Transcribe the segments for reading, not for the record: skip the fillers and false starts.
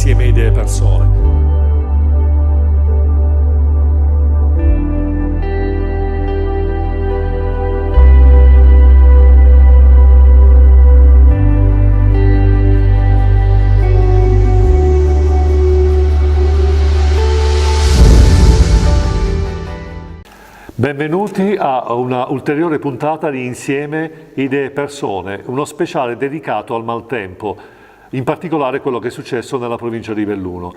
insieme idee e persone. Benvenuti a una ulteriore puntata di Insieme Idee e Persone, uno speciale dedicato al maltempo, in particolare quello che è successo nella provincia di Belluno.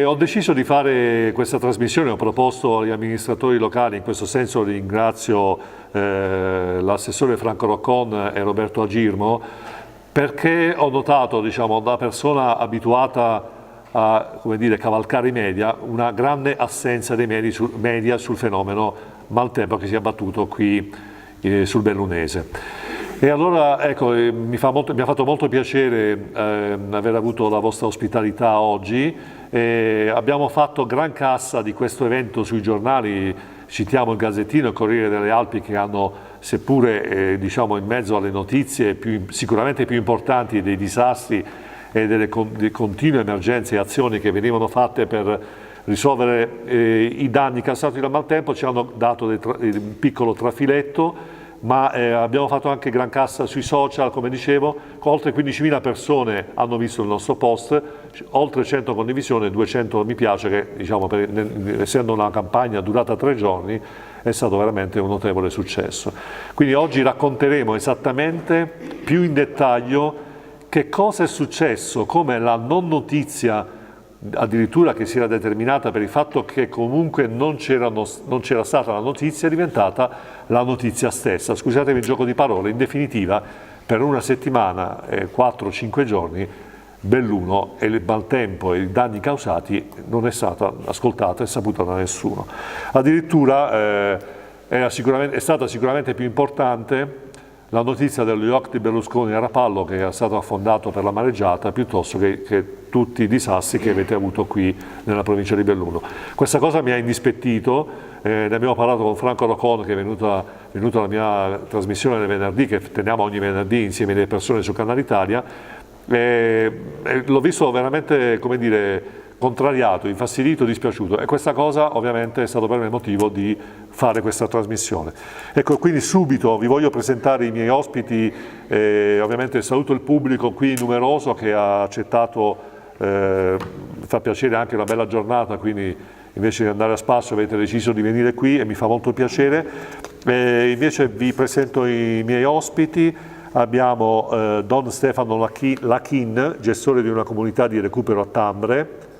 Ho deciso di fare questa trasmissione, ho proposto agli amministratori locali, in questo senso ringrazio l'assessore Franco Roccon e Roberto Agirmo, perché ho notato, da persona abituata a cavalcare i media, una grande assenza dei media sul fenomeno maltempo che si è abbattuto qui sul bellunese. E allora mi ha fatto molto piacere aver avuto la vostra ospitalità oggi. Abbiamo fatto gran cassa di questo evento sui giornali, citiamo il Gazzettino e il Corriere delle Alpi, che hanno, seppure in mezzo alle notizie sicuramente più importanti dei disastri e delle continue emergenze e azioni che venivano fatte per risolvere i danni causati dal maltempo, ci hanno dato un piccolo trafiletto, ma abbiamo fatto anche gran cassa sui social, come dicevo, oltre 15.000 persone hanno visto il nostro post, oltre 100 condivisioni, 200 mi piace, che essendo una campagna durata 3 giorni è stato veramente un notevole successo. Quindi oggi racconteremo esattamente, più in dettaglio, che cosa è successo, come la non notizia addirittura che si era determinata per il fatto che comunque non c'era stata la notizia, è diventata la notizia stessa. Scusatemi il gioco di parole, in definitiva per una settimana, 4-5 giorni, Belluno e il maltempo e i danni causati non è stata ascoltata e saputa da nessuno. Addirittura è stata sicuramente più importante la notizia dello yacht di Berlusconi a Rapallo, che è stato affondato per la mareggiata, piuttosto che tutti i disastri che avete avuto qui nella provincia di Belluno. Questa cosa mi ha indispettito, ne abbiamo parlato con Franco Roccon, che è venuto alla mia trasmissione del venerdì, che teniamo ogni venerdì insieme alle persone su Canale Italia, l'ho visto veramente, contrariato, infastidito, dispiaciuto, e questa cosa ovviamente è stato per me motivo di fare questa trasmissione. Ecco, quindi subito vi voglio presentare i miei ospiti, ovviamente saluto il pubblico qui numeroso che ha accettato, fa piacere anche una bella giornata, quindi invece di andare a spasso avete deciso di venire qui e mi fa molto piacere. Invece vi presento i miei ospiti. Abbiamo Don Stefano Lachin, gestore di una comunità di recupero a Tambre.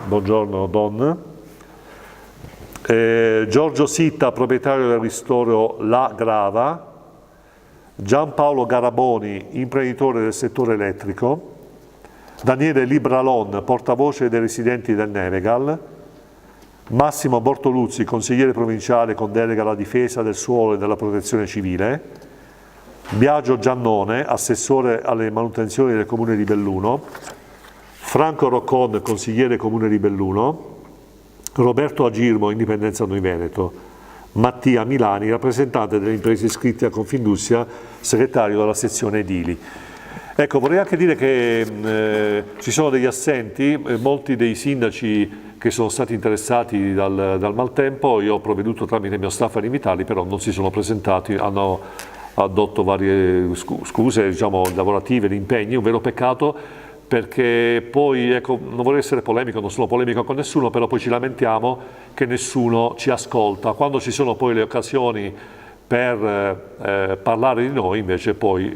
Buongiorno Don. Giorgio Sitta, proprietario del ristoro La Grava. Giampaolo Garaboni, imprenditore del settore elettrico. Daniele Libralon, portavoce dei residenti del Nevegal. Massimo Bortoluzzi, consigliere provinciale con delega alla difesa del suolo e della protezione civile. Biagio Giannone, assessore alle manutenzioni del Comune di Belluno. Franco Roccon, consigliere Comune di Belluno. Roberto Agirmo, Indipendenza Noi Veneto. Mattia Milani, rappresentante delle imprese iscritte a Confindustria, segretario della sezione edili. Ecco, vorrei anche dire che ci sono degli assenti, molti dei sindaci che sono stati interessati dal maltempo, io ho provveduto tramite il mio staff ad invitarli, però non si sono presentati, hanno addotto varie scuse lavorative, di impegni, un vero peccato, perché poi, non vorrei essere polemico, non sono polemico con nessuno, però poi ci lamentiamo che nessuno ci ascolta. Quando ci sono poi le occasioni per parlare di noi, invece poi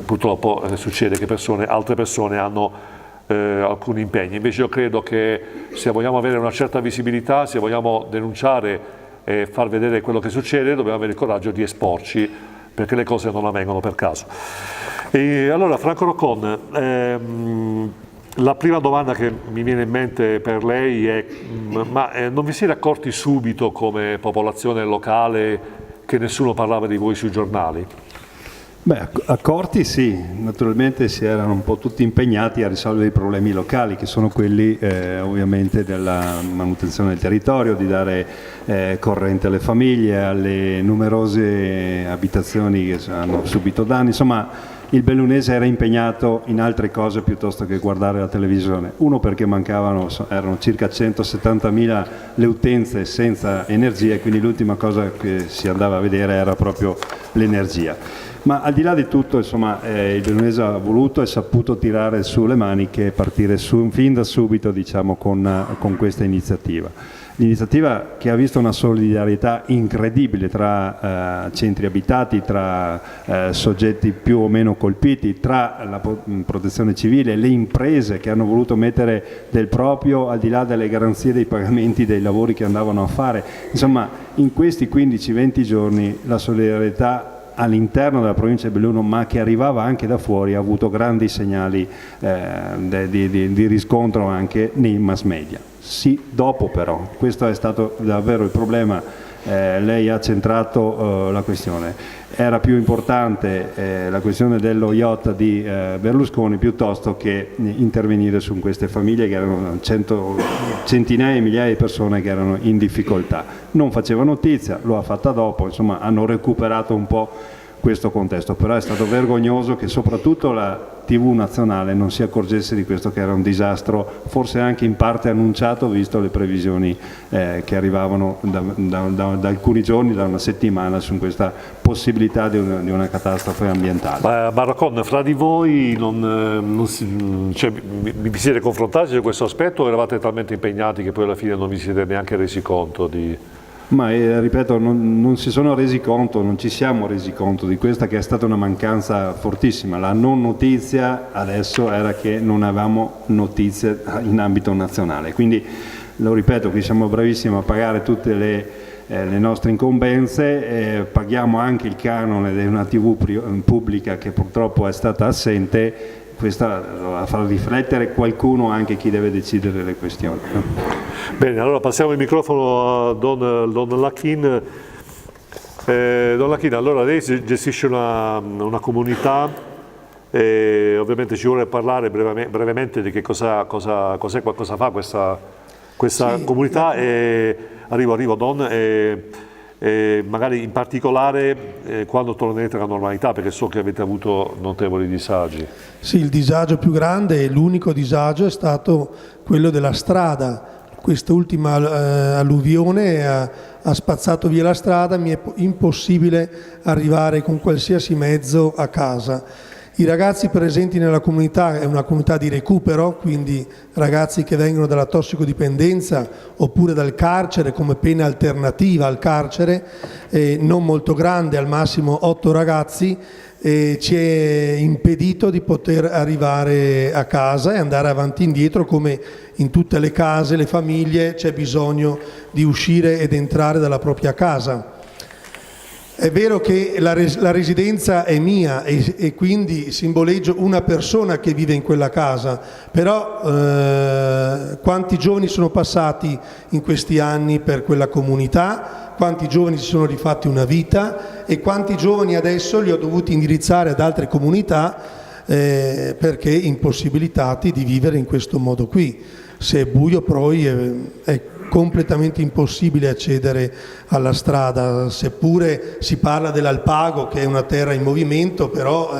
purtroppo succede che altre persone hanno alcuni impegni. Invece io credo che se vogliamo avere una certa visibilità, se vogliamo denunciare e far vedere quello che succede, dobbiamo avere il coraggio di esporci, perché le cose non avvengono per caso. E allora, Franco Roccon, la prima domanda che mi viene in mente per lei è: non vi siete accorti subito come popolazione locale che nessuno parlava di voi sui giornali? Beh, accorti sì, naturalmente si erano un po' tutti impegnati a risolvere i problemi locali, che sono quelli ovviamente della manutenzione del territorio, di dare corrente alle famiglie, alle numerose abitazioni che hanno subito danni. Insomma, il bellunese era impegnato in altre cose piuttosto che guardare la televisione. Uno, perché erano circa 170.000 le utenze senza energia, e quindi l'ultima cosa che si andava a vedere era proprio l'energia. Ma al di là di tutto, insomma, il bellunese ha voluto e saputo tirare su le maniche e partire fin da subito, diciamo, con questa iniziativa. L'iniziativa che ha visto una solidarietà incredibile tra centri abitati, tra soggetti più o meno colpiti, tra la protezione civile, le imprese che hanno voluto mettere del proprio al di là delle garanzie dei pagamenti dei lavori che andavano a fare. Insomma, in questi 15-20 giorni la solidarietà all'interno della provincia di Belluno, ma che arrivava anche da fuori, ha avuto grandi segnali di riscontro anche nei mass media. Sì, dopo però, questo è stato davvero il problema, lei ha centrato la questione. Era più importante la questione dello yacht di Berlusconi piuttosto che intervenire su queste famiglie che erano centinaia di migliaia di persone che erano in difficoltà. Non faceva notizia, lo ha fatta dopo, insomma hanno recuperato un po' questo contesto, però è stato vergognoso che soprattutto la TV nazionale non si accorgesse di questo, che era un disastro, forse anche in parte annunciato, visto le previsioni che arrivavano da alcuni giorni, da una settimana, su questa possibilità di una catastrofe ambientale. Marocon, fra di voi vi siete confrontati su questo aspetto o eravate talmente impegnati che poi alla fine non vi siete neanche resi conto di... Ma ripeto, non si sono resi conto, non ci siamo resi conto di questa, che è stata una mancanza fortissima. La non notizia adesso era che non avevamo notizie in ambito nazionale, quindi lo ripeto, qui siamo bravissimi a pagare tutte le nostre incombenze, paghiamo anche il canone di una TV pubblica che purtroppo è stata assente. Questa a far riflettere qualcuno, anche chi deve decidere le questioni. Bene, allora passiamo il microfono a Don Lachin. Don Lachin, allora lei gestisce una comunità e ovviamente ci vuole parlare brevemente di che cosa fa questa sì, comunità. Arrivo Don. E magari in particolare quando tornerete alla normalità, perché so che avete avuto notevoli disagi. Sì, il disagio più grande e l'unico disagio è stato quello della strada. Quest'ultima alluvione ha spazzato via la strada, mi è impossibile arrivare con qualsiasi mezzo a casa. I ragazzi presenti nella comunità è una comunità di recupero, quindi ragazzi che vengono dalla tossicodipendenza oppure dal carcere come pena alternativa al carcere, non molto grande, al massimo 8 ragazzi, ci è impedito di poter arrivare a casa e andare avanti e indietro. Come in tutte le case, le famiglie, c'è bisogno di uscire ed entrare dalla propria casa. È vero che la residenza è mia e quindi simboleggio una persona che vive in quella casa, però quanti giovani sono passati in questi anni per quella comunità, quanti giovani si sono rifatti una vita e quanti giovani adesso li ho dovuti indirizzare ad altre comunità perché impossibilitati di vivere in questo modo qui. Se è buio poi è completamente impossibile accedere alla strada, seppure si parla dell'Alpago, che è una terra in movimento, però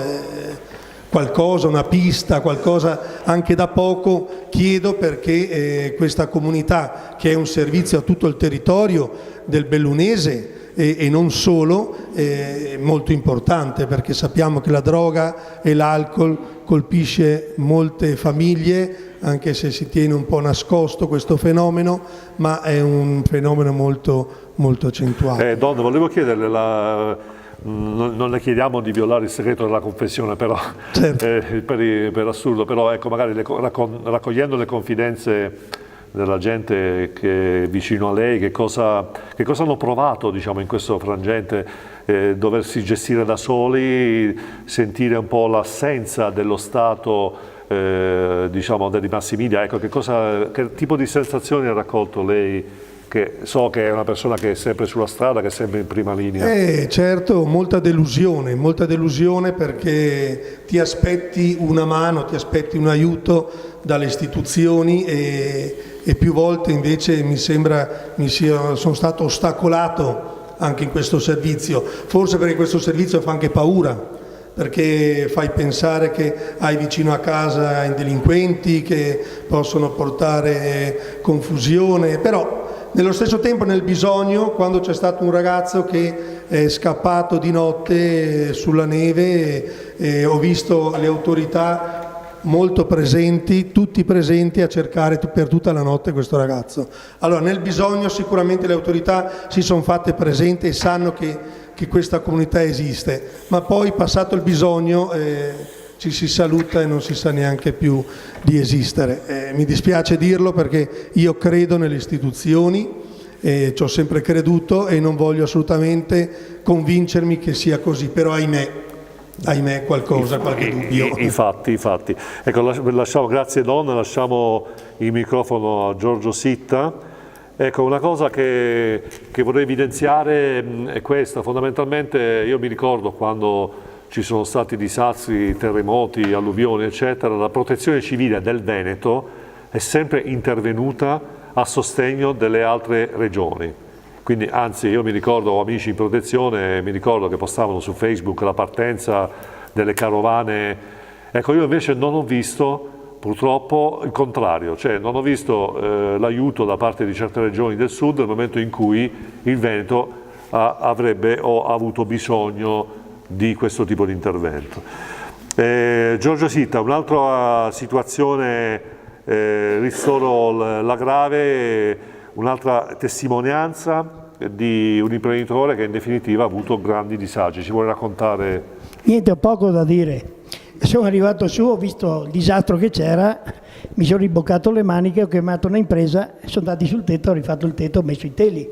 qualcosa, una pista, qualcosa anche da poco chiedo, perché questa comunità, che è un servizio a tutto il territorio del bellunese e non solo, è molto importante, perché sappiamo che la droga e l'alcol colpisce molte famiglie, anche se si tiene un po' nascosto questo fenomeno, ma è un fenomeno molto, molto accentuato. Don, volevo chiederle, non le chiediamo di violare il segreto della confessione, però, certo. Per assurdo, però ecco, magari raccogliendo le confidenze della gente che è vicino a lei, che cosa hanno provato, diciamo, in questo frangente, doversi gestire da soli, sentire un po' l'assenza dello Stato, diciamo, dei massi media. Ecco, che tipo di sensazioni ha raccolto lei, che so che è una persona che è sempre sulla strada, che è sempre in prima linea? Certo, molta delusione, perché ti aspetti una mano, ti aspetti un aiuto dalle istituzioni e più volte invece mi sembra sono stato ostacolato anche in questo servizio, forse perché questo servizio fa anche paura. perché fai pensare che hai vicino a casa i delinquenti che possono portare confusione, però nello stesso tempo nel bisogno, quando c'è stato un ragazzo che è scappato di notte sulla neve, ho visto le autorità molto presenti, tutti presenti a cercare per tutta la notte questo ragazzo. Allora nel bisogno sicuramente le autorità si sono fatte presenti e sanno che questa comunità esiste, ma poi passato il bisogno ci si saluta e non si sa neanche più di esistere. Mi dispiace dirlo perché io credo nelle istituzioni, ci ho sempre creduto e non voglio assolutamente convincermi che sia così, però ahimè qualche dubbio. Infatti. Ecco, grazie Don, lasciamo il microfono a Giorgio Sitta. Ecco, una cosa che vorrei evidenziare è questa: fondamentalmente io mi ricordo quando ci sono stati disastri, terremoti, alluvioni eccetera, la protezione civile del Veneto è sempre intervenuta a sostegno delle altre regioni. Quindi anzi io mi ricordo, ho amici in protezione, mi ricordo che postavano su Facebook la partenza delle carovane. Ecco, io invece non ho visto purtroppo il contrario, cioè non ho visto l'aiuto da parte di certe regioni del sud nel momento in cui il Veneto avrebbe o ha avuto bisogno di questo tipo di intervento. Giorgio Sitta, un'altra situazione, ristoro la Grave, un'altra testimonianza di un imprenditore che in definitiva ha avuto grandi disagi. Ci vuole raccontare? Niente, ho poco da dire. Sono arrivato su, ho visto il disastro che c'era, mi sono riboccato le maniche, ho chiamato un'impresa, sono andati sul tetto, ho rifatto il tetto, ho messo i teli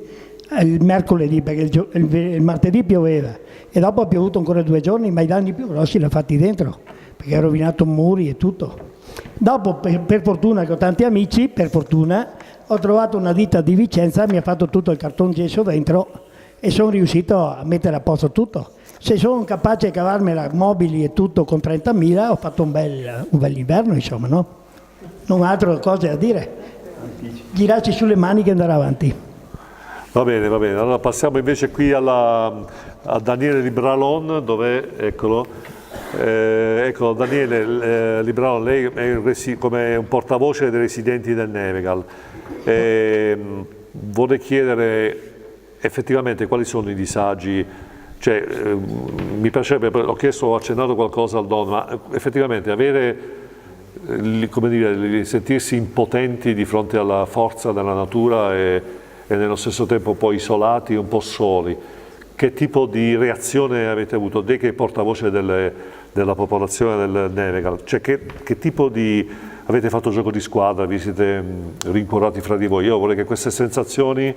il mercoledì perché il martedì pioveva e dopo ha piovuto ancora 2 giorni, ma i danni più grossi li ha fatti dentro perché ha rovinato muri e tutto. Dopo per fortuna che ho tanti amici, per fortuna ho trovato una ditta di Vicenza, mi ha fatto tutto il carton gesso dentro e sono riuscito a mettere a posto tutto. Se sono capace di cavarmela mobili e tutto con 30.000 ho fatto un bel inverno, insomma, no? Non altro cose da dire. Girarci sulle maniche e andare avanti. Va bene. Allora passiamo invece qui a Daniele Libralon, eccolo. Ecco Daniele Libralon, lei è come un portavoce dei residenti del Nevegal. Vorrei chiedere effettivamente quali sono i disagi. Cioè, mi piacerebbe, ho chiesto, ho accennato qualcosa al Don, ma effettivamente sentirsi impotenti di fronte alla forza della natura e nello stesso tempo un po' isolati, un po' soli. Che tipo di reazione avete avuto? Lei che è portavoce della popolazione del Nevegal, cioè che tipo di... avete fatto gioco di squadra, vi siete rincuorati fra di voi? Io vorrei che queste sensazioni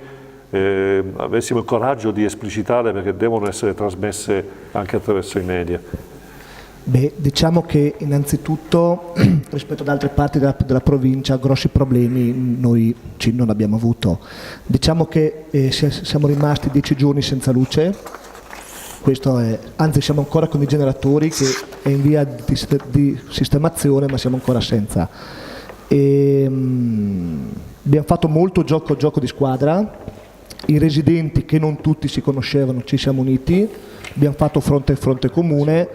avessimo il coraggio di esplicitare perché devono essere trasmesse anche attraverso i media. Beh, diciamo che innanzitutto rispetto ad altre parti della provincia grossi problemi noi non abbiamo avuto. Diciamo che siamo rimasti 10 giorni senza luce, anzi siamo ancora con i generatori che è in via di sistemazione ma siamo ancora senza. Abbiamo fatto molto gioco di squadra. I residenti, che non tutti si conoscevano, ci siamo uniti, abbiamo fatto fronte comune,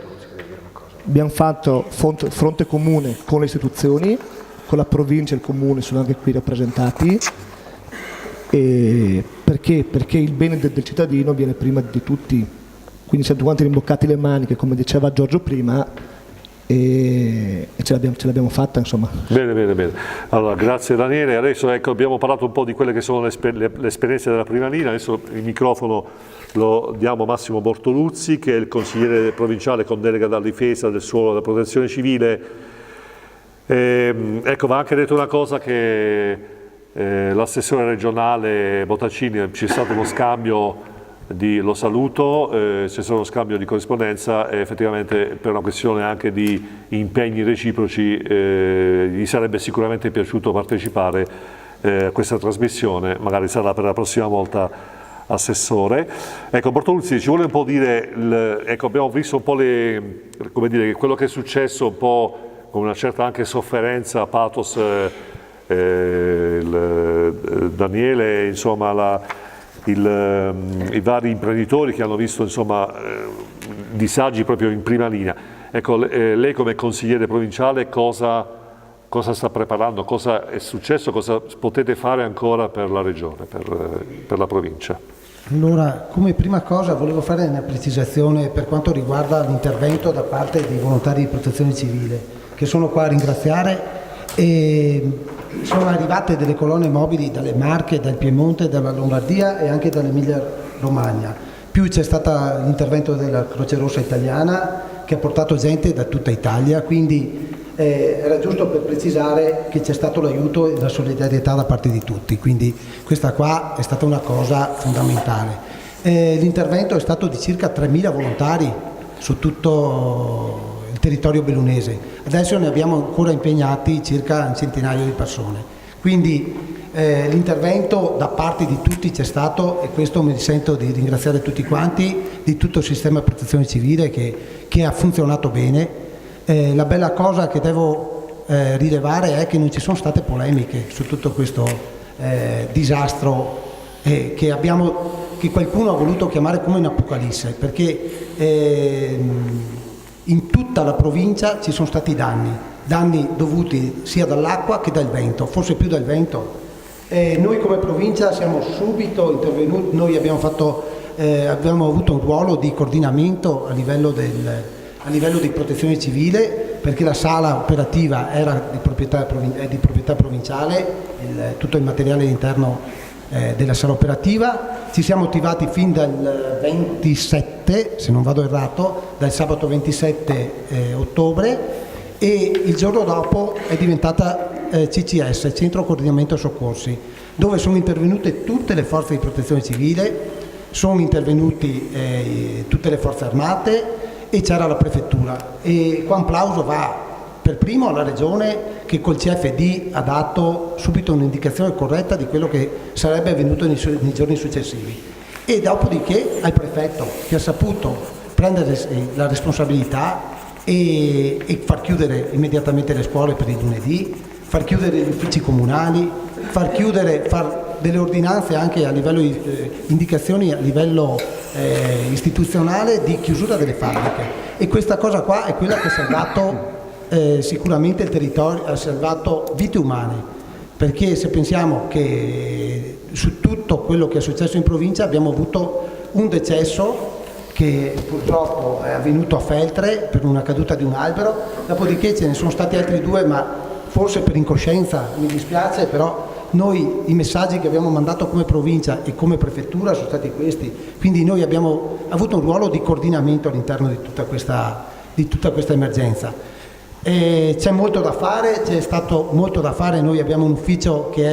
abbiamo fatto fronte comune con le istituzioni, con la provincia e il comune sono anche qui rappresentati, perché il bene del cittadino viene prima di tutti, quindi siamo quanti rimboccati le maniche, come diceva Giorgio prima, e ce l'abbiamo fatta, insomma. Bene. Allora, grazie Daniele. Adesso abbiamo parlato un po' di quelle che sono le esperienze della prima linea, adesso il microfono lo diamo a Massimo Bortoluzzi, che è il consigliere provinciale con delega dalla difesa del suolo e della protezione civile. Ecco, va anche detto una cosa, che l'assessore regionale Botaccini, c'è stato uno scambio lo saluto, c'è stato uno scambio di corrispondenza e effettivamente per una questione anche di impegni reciproci gli sarebbe sicuramente piaciuto partecipare a questa trasmissione, magari sarà per la prossima volta assessore. Ecco, Bortoluzzi, ci vuole un po' dire, ecco, abbiamo visto un po' quello che è successo un po' con una certa anche sofferenza, pathos, Daniele, insomma, i vari imprenditori che hanno visto insomma disagi proprio in prima linea. Ecco, lei come consigliere provinciale cosa sta preparando, cosa è successo, cosa potete fare ancora per la regione, per la provincia? Allora, come prima cosa volevo fare una precisazione per quanto riguarda l'intervento da parte dei volontari di protezione civile, che sono qua a ringraziare, e sono arrivate delle colonne mobili dalle Marche, dal Piemonte, dalla Lombardia e anche dall'Emilia Romagna. Più c'è stato l'intervento della Croce Rossa italiana che ha portato gente da tutta Italia, quindi era giusto per precisare che c'è stato l'aiuto e la solidarietà da parte di tutti, quindi questa qua è stata una cosa fondamentale. L'intervento è stato di circa 3.000 volontari su tutto il territorio bellunese, adesso ne abbiamo ancora impegnati circa un centinaio di persone, quindi l'intervento da parte di tutti c'è stato, e questo mi sento di ringraziare tutti quanti, di tutto il sistema di protezione civile che ha funzionato bene. La bella cosa che devo rilevare è che non ci sono state polemiche su tutto questo disastro che qualcuno ha voluto chiamare come un'apocalisse, perché in tutta la provincia ci sono stati danni dovuti sia dall'acqua che dal vento, forse più dal vento. Noi come provincia siamo subito intervenuti, noi abbiamo avuto un ruolo di coordinamento a livello di protezione civile, perché la sala operativa era di proprietà provinciale, tutto il materiale interno della sala operativa. Ci siamo attivati fin dal 27, se non vado errato, dal sabato 27 ottobre, e il giorno dopo è diventata CCS, Centro Coordinamento Soccorsi, dove sono intervenute tutte le forze di protezione civile, sono intervenuti tutte le forze armate, e c'era la prefettura, e qua un plauso va per primo alla regione, che col CFD ha dato subito un'indicazione corretta di quello che sarebbe avvenuto nei giorni successivi, e dopodiché al prefetto, che ha saputo prendere la responsabilità e far chiudere immediatamente le scuole per il lunedì, far chiudere gli uffici comunali, far delle ordinanze anche a livello di indicazioni a livello istituzionale di chiusura delle fabbriche, e questa cosa qua è quella che ha salvato sicuramente il territorio, ha salvato vite umane, perché se pensiamo che su tutto quello che è successo in provincia abbiamo avuto un decesso che purtroppo è avvenuto a Feltre per una caduta di un albero, dopodiché ce ne sono stati altri 2, ma forse per incoscienza, mi dispiace, però noi i messaggi che abbiamo mandato come provincia e come prefettura sono stati questi, quindi noi abbiamo avuto un ruolo di coordinamento all'interno di tutta questa emergenza. C'è molto da fare, c'è stato molto da fare, noi abbiamo un ufficio che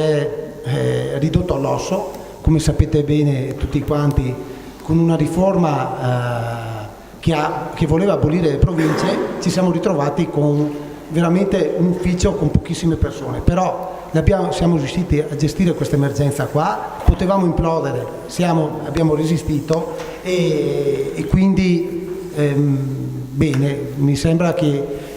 è ridotto all'osso, come sapete bene tutti quanti, con una riforma che voleva abolire le province, ci siamo ritrovati con veramente un ufficio con pochissime persone, però siamo riusciti a gestire questa emergenza qua, potevamo implodere, abbiamo resistito e quindi bene, mi sembra che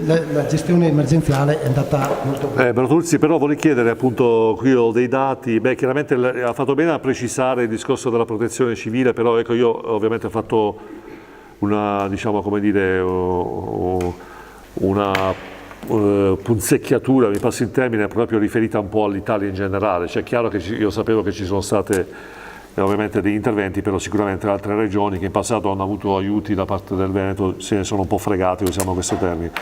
la gestione emergenziale è andata molto bene. Bertoluzzi, però vorrei chiedere, appunto, qui ho dei dati, chiaramente ha fatto bene a precisare il discorso della protezione civile, però ecco, io ovviamente ho fatto una, diciamo, come dire, una punzecchiatura, mi passi il termine, proprio riferita un po' all'Italia in generale. Cioè, è chiaro che io sapevo che ci sono state ovviamente degli interventi, però sicuramente altre regioni che in passato hanno avuto aiuti da parte del Veneto se ne sono un po' fregati, usiamo questo termine.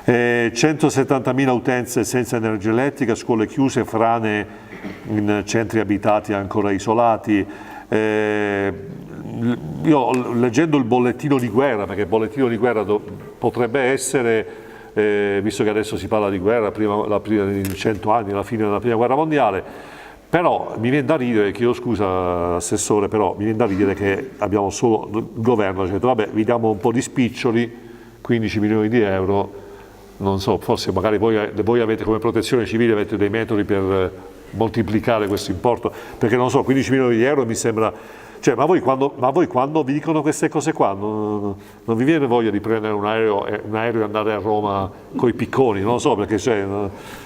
170.000 utenze senza energia elettrica, scuole chiuse, frane in centri abitati ancora isolati. Io leggendo il bollettino di guerra, perché il bollettino di guerra potrebbe essere, visto che adesso si parla di guerra, di 100 anni, alla fine della prima guerra mondiale, però mi viene da ridere, chiedo scusa assessore, però mi viene da ridere che abbiamo solo, il governo ha detto vabbè, vi diamo un po' di spiccioli, 15 milioni di euro, non so, forse magari voi avete come protezione civile, avete dei metodi per moltiplicare questo importo, perché non so, 15 milioni di euro mi sembra, cioè, ma voi quando vi dicono queste cose qua non vi viene voglia di prendere un aereo e andare a Roma coi picconi, non lo so, perché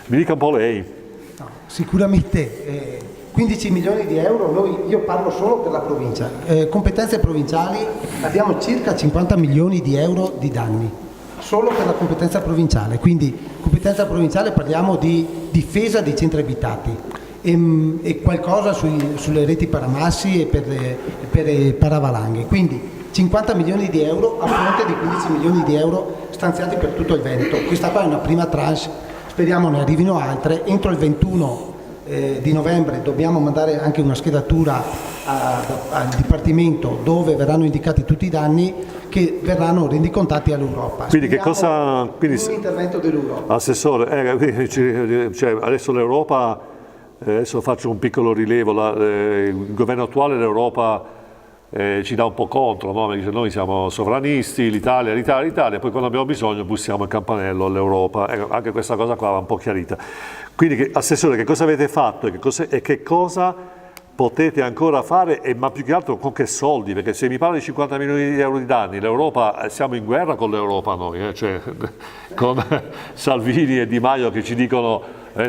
mi dica un po' lei. No, sicuramente 15 milioni di euro, io parlo solo per la provincia, competenze provinciali, abbiamo circa 50 milioni di euro di danni, solo per la competenza provinciale, quindi competenza provinciale parliamo di difesa dei centri abitati e qualcosa sulle reti paramassi e per le paravalanghe, quindi 50 milioni di euro a fronte di 15 milioni di euro stanziati per tutto il Veneto. Questa qua è una prima tranche, speriamo ne arrivino altre, entro il 21 di novembre dobbiamo mandare anche una schedatura al Dipartimento dove verranno indicati tutti i danni che verranno rendicontati all'Europa. Quindi che cosa... Un intervento dell'Europa. Assessore, cioè, adesso l'Europa, adesso faccio un piccolo rilevo, il governo attuale l'Europa ci dà un po' contro, no? Dice, noi siamo sovranisti, l'Italia, poi quando abbiamo bisogno bussiamo il campanello all'Europa, anche questa cosa qua va un po' chiarita. Quindi Assessore, che cosa avete fatto e che cosa potete ancora fare, ma più che altro con che soldi? Perché se mi parla di 50 milioni di euro di danni, l'Europa, siamo in guerra con l'Europa noi, cioè, con Salvini e Di Maio che ci dicono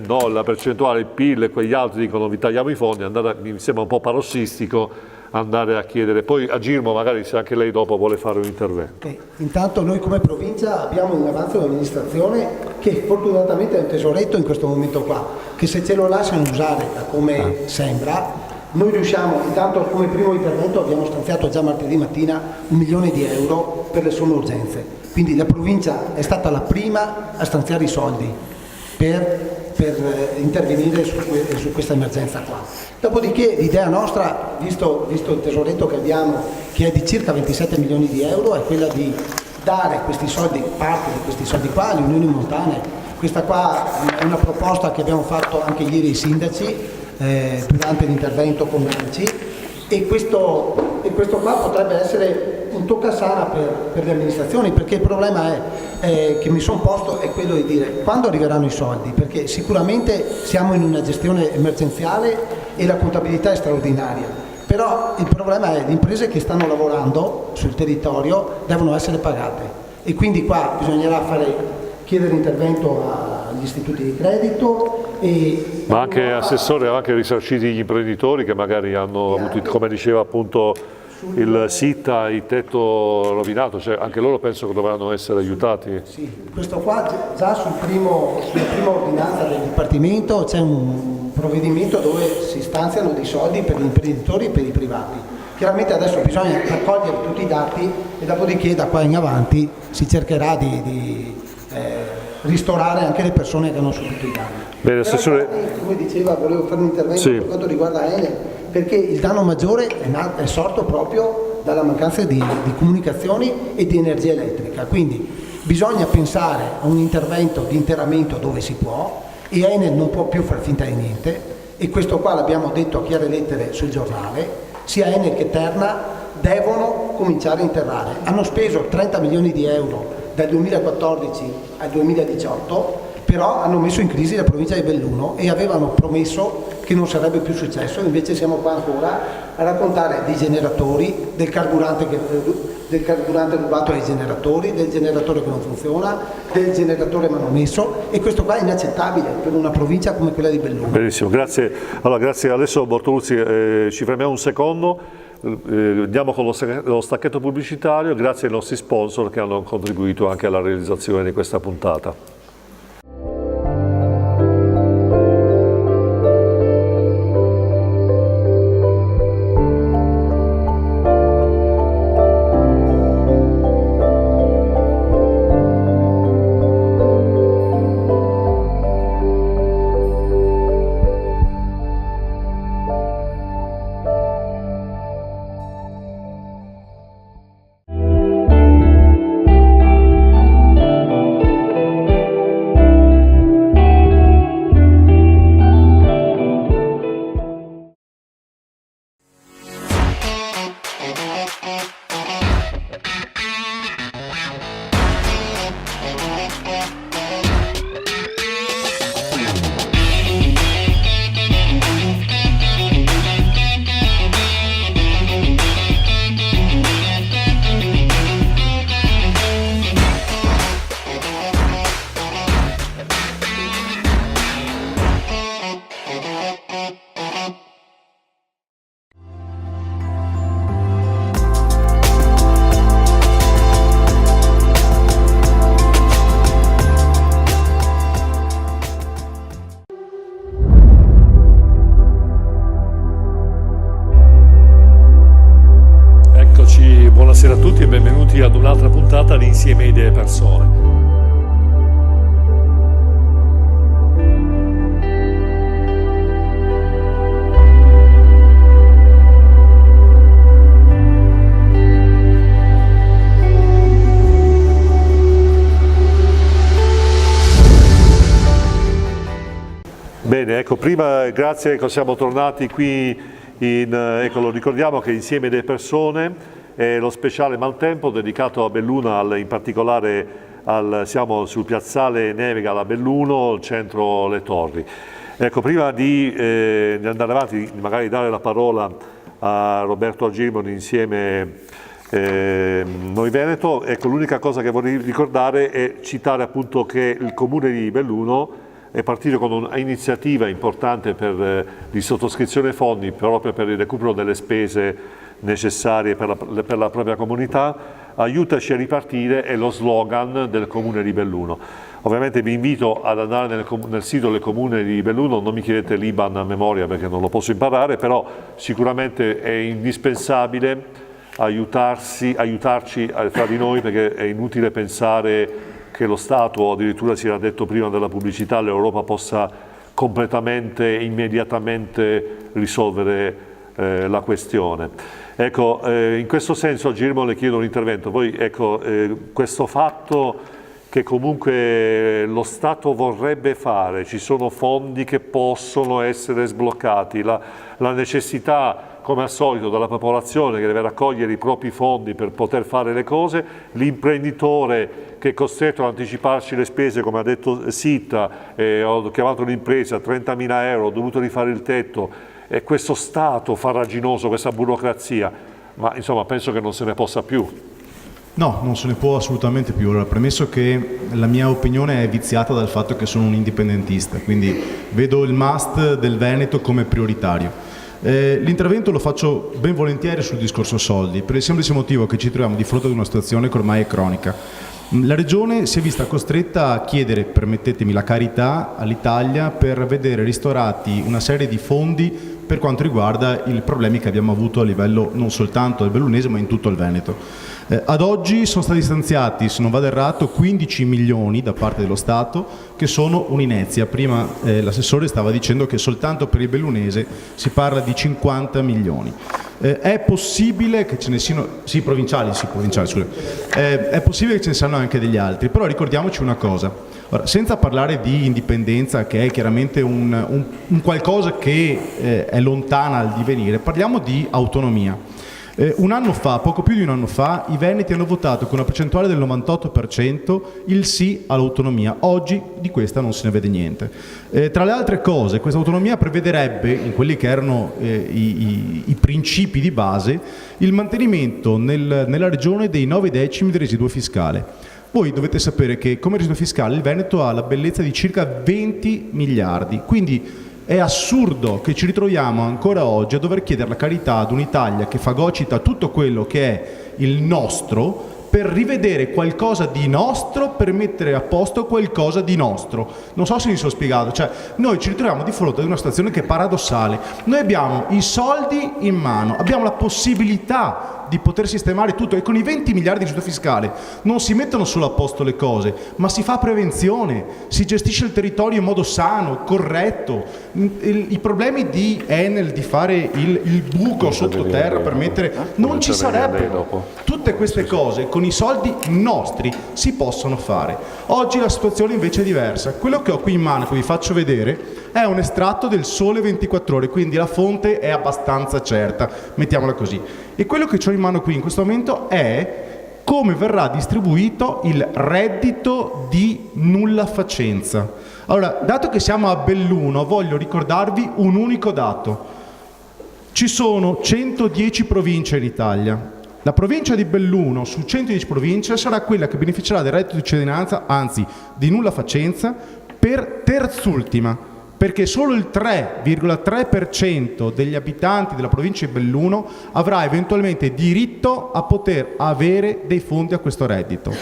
no, la percentuale, il PIL, e quegli altri dicono vi tagliamo i fondi, mi sembra un po' parossistico andare a chiedere. Poi a Girmo magari se anche lei dopo vuole fare un intervento. Intanto noi come provincia abbiamo in avanzo un'amministrazione che fortunatamente è un tesoretto in questo momento qua, che se ce lo lasciano usare come sembra, noi riusciamo, intanto come primo intervento abbiamo stanziato già martedì mattina 1 milione di euro per le somme urgenze, quindi la provincia è stata la prima a stanziare i soldi per intervenire su questa emergenza qua. Dopodiché l'idea nostra, visto il tesoretto che abbiamo, che è di circa 27 milioni di euro, è quella di dare questi soldi, parte di questi soldi qua alle unioni montane. Questa qua è una proposta che abbiamo fatto anche ieri ai sindaci durante l'intervento con l'ANCI e questo qua potrebbe essere un toccasana per le amministrazioni, perché il problema è che mi sono posto è quello di dire quando arriveranno i soldi, perché sicuramente siamo in una gestione emergenziale e la contabilità è straordinaria, però il problema è le imprese che stanno lavorando sul territorio devono essere pagate e quindi qua bisognerà chiedere intervento agli istituti di credito. Ma anche, Assessore, anche risarciti gli imprenditori che magari hanno avuto, come diceva appunto il SITA, il tetto rovinato, cioè anche loro penso che dovranno essere aiutati. Sì, questo qua già sulla prima ordinanza del Dipartimento c'è un provvedimento dove si stanziano dei soldi per gli imprenditori e per i privati. Chiaramente adesso bisogna raccogliere tutti i dati e dopodiché da qua in avanti si cercherà di ristorare anche le persone che hanno subito i danni. Bene, Assessore... Come diceva, volevo fare un intervento per quanto riguarda Enel, perché il danno maggiore è sorto proprio dalla mancanza di comunicazioni e di energia elettrica, quindi bisogna pensare a un intervento di interramento dove si può e Enel non può più far finta di niente e questo qua l'abbiamo detto a chiare lettere sul giornale, sia Enel che Terna devono cominciare a interrare. Hanno speso 30 milioni di euro dal 2014 al 2018, però hanno messo in crisi la provincia di Belluno e avevano promesso che non sarebbe più successo, invece siamo qua ancora a raccontare dei generatori, del carburante rubato ai generatori, del generatore che non funziona, del generatore manomesso e questo qua è inaccettabile per una provincia come quella di Belluno. Benissimo, grazie. Allora, grazie adesso Bortoluzzi, ci fermiamo un secondo, andiamo con lo stacchetto pubblicitario, grazie ai nostri sponsor che hanno contribuito anche alla realizzazione di questa puntata. Buonasera a tutti e benvenuti ad un'altra puntata di Insieme Idee e Persone. Bene, ecco, prima, grazie, ecco, siamo tornati qui, ecco, lo ricordiamo che Insieme Idee e Persone è lo speciale Maltempo dedicato a Belluno, in particolare siamo sul piazzale Nevega alla Belluno, centro Le Torri. Ecco, prima di andare avanti, magari dare la parola a Roberto Agirmo di Insieme Noi Veneto, ecco, l'unica cosa che vorrei ricordare è citare appunto che il Comune di Belluno è partito con un'iniziativa importante di sottoscrizione fondi proprio per il recupero delle spese necessarie per la propria comunità. Aiutaci a ripartire è lo slogan del Comune di Belluno. Ovviamente vi invito ad andare nel sito del Comune di Belluno, non mi chiedete l'IBAN a memoria perché non lo posso imparare, però sicuramente è indispensabile aiutarci fra di noi, perché è inutile pensare che lo Stato, o addirittura si era detto prima della pubblicità, l'Europa possa completamente, immediatamente risolvere la questione. Ecco, in questo senso a Girmo le chiedo un intervento. Poi ecco, questo fatto che comunque lo Stato vorrebbe fare, ci sono fondi che possono essere sbloccati, la necessità come al solito della popolazione che deve raccogliere i propri fondi per poter fare le cose, l'imprenditore che è costretto ad anticiparci le spese, come ha detto Sitta, ho chiamato l'impresa, 30.000 euro, ho dovuto rifare il tetto, e questo Stato farraginoso, questa burocrazia, ma insomma penso che non se ne possa più. No, non se ne può assolutamente più. Allora, premesso che la mia opinione è viziata dal fatto che sono un indipendentista, quindi vedo il must del Veneto come prioritario. L'intervento lo faccio ben volentieri sul discorso soldi, per il semplice motivo che ci troviamo di fronte ad una situazione che ormai è cronica. La Regione si è vista costretta a chiedere, permettetemi la carità, all'Italia per vedere ristorati una serie di fondi per quanto riguarda i problemi che abbiamo avuto a livello non soltanto del bellunese ma in tutto il Veneto. Ad oggi sono stati stanziati, se non vado errato, 15 milioni da parte dello Stato, che sono un'inezia. Prima l'assessore stava dicendo che soltanto per il bellunese si parla di 50 milioni. È possibile che ce ne siano, sì, provinciali, scusa. È possibile che ce ne siano anche degli altri, però ricordiamoci una cosa. Ora, senza parlare di indipendenza, che è chiaramente un qualcosa che è lontana al divenire, parliamo di autonomia. Un anno fa, poco più di un anno fa, i veneti hanno votato con una percentuale del 98% il sì all'autonomia. Oggi di questa non se ne vede niente. Tra le altre cose, questa autonomia prevederebbe, in quelli che erano i principi di base, il mantenimento nella regione dei 9 decimi del residuo fiscale. Voi dovete sapere che come residuo fiscale il Veneto ha la bellezza di circa 20 miliardi, quindi è assurdo che ci ritroviamo ancora oggi a dover chiedere la carità ad un'Italia che fagocita tutto quello che è il nostro per rivedere qualcosa di nostro, per mettere a posto qualcosa di nostro. Non so se mi sono spiegato, cioè noi ci ritroviamo di fronte ad una situazione che è paradossale. Noi abbiamo i soldi in mano, abbiamo la possibilità di poter sistemare tutto e con i 20 miliardi di residuo fiscale non si mettono solo a posto le cose, ma si fa prevenzione, si gestisce il territorio in modo sano, corretto. I problemi di Enel di fare il buco sottoterra per mettere non ci sarebbero. Tutte queste cose con i soldi nostri si possono fare. Oggi la situazione invece è diversa. Quello che ho qui in mano, che vi faccio vedere, è un estratto del Sole 24 Ore, quindi la fonte è abbastanza certa, mettiamola così. E quello che ho in mano qui in questo momento è come verrà distribuito il reddito di nullafacenza. Allora, dato che siamo a Belluno, voglio ricordarvi un unico dato. Ci sono 110 province in Italia. La provincia di Belluno su 110 province sarà quella che beneficerà del reddito di cittadinanza, anzi di nullafacenza, per terzultima, perché solo il 3,3% degli abitanti della provincia di Belluno avrà eventualmente diritto a poter avere dei fondi a questo reddito.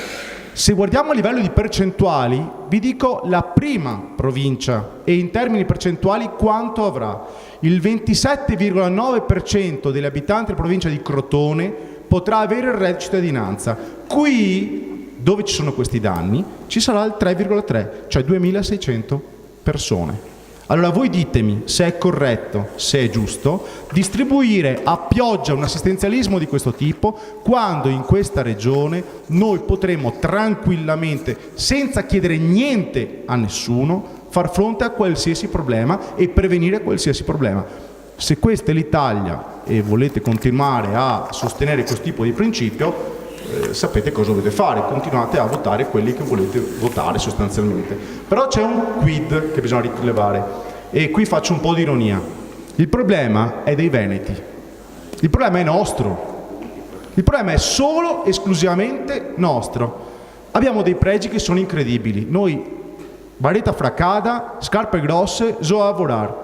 Se guardiamo a livello di percentuali, vi dico la prima provincia e in termini percentuali quanto avrà. Il 27,9% degli abitanti della provincia di Crotone potrà avere il reddito di cittadinanza. Qui, dove ci sono questi danni, ci sarà il 3,3, cioè 2.600 persone. Allora voi ditemi se è corretto, se è giusto distribuire a pioggia un assistenzialismo di questo tipo quando in questa regione noi potremo tranquillamente, senza chiedere niente a nessuno, far fronte a qualsiasi problema e prevenire qualsiasi problema. Se questa è l'Italia e volete continuare a sostenere questo tipo di principio, sapete cosa dovete fare, continuate a votare quelli che volete votare sostanzialmente. Però c'è un quid che bisogna rilevare e qui faccio un po' di ironia. Il problema è dei veneti, il problema è nostro, il problema è solo esclusivamente nostro. Abbiamo dei pregi che sono incredibili, noi baretta fraccata, scarpe grosse, so a lavorare.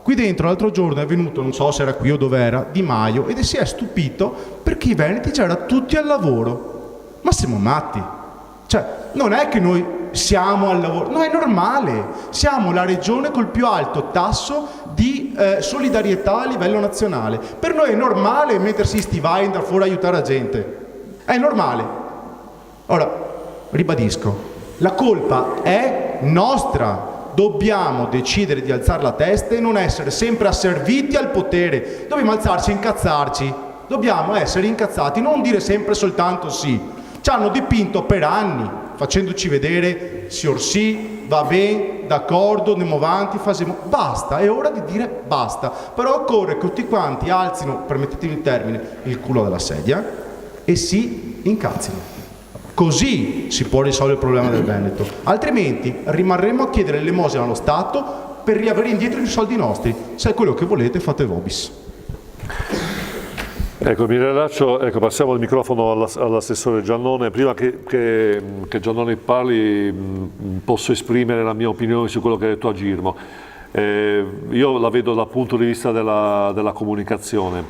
Qui dentro l'altro giorno è venuto, non so se era qui o dove era, Di Maio, ed si è stupito perché i veneti c'erano tutti al lavoro. Ma siamo matti? Cioè, non è che noi siamo al lavoro, no, è normale. Siamo la regione col più alto tasso di solidarietà a livello nazionale. Per noi è normale mettersi in stivali e andare fuori a aiutare la gente. È normale. Ora, ribadisco, la colpa è nostra. Dobbiamo decidere di alzare la testa e non essere sempre asserviti al potere. Dobbiamo alzarci e incazzarci. Dobbiamo essere incazzati, non dire sempre soltanto sì. Ci hanno dipinto per anni, facendoci vedere sì, va bene, d'accordo, andiamo avanti, facciamo. Basta, è ora di dire basta. Però occorre che tutti quanti alzino, permettetemi il termine, il culo dalla sedia e si incazzino. Così si può risolvere il problema del Veneto, altrimenti rimarremo a chiedere l'elemosina allo Stato per riavere indietro i soldi nostri. Se è quello che volete, fate vobis. Ecco, mi rilaccio, passiamo il microfono all'assessore Giannone. Prima che Giannone parli, posso esprimere la mia opinione su quello che ha detto Agirmo. Io la vedo dal punto di vista della comunicazione.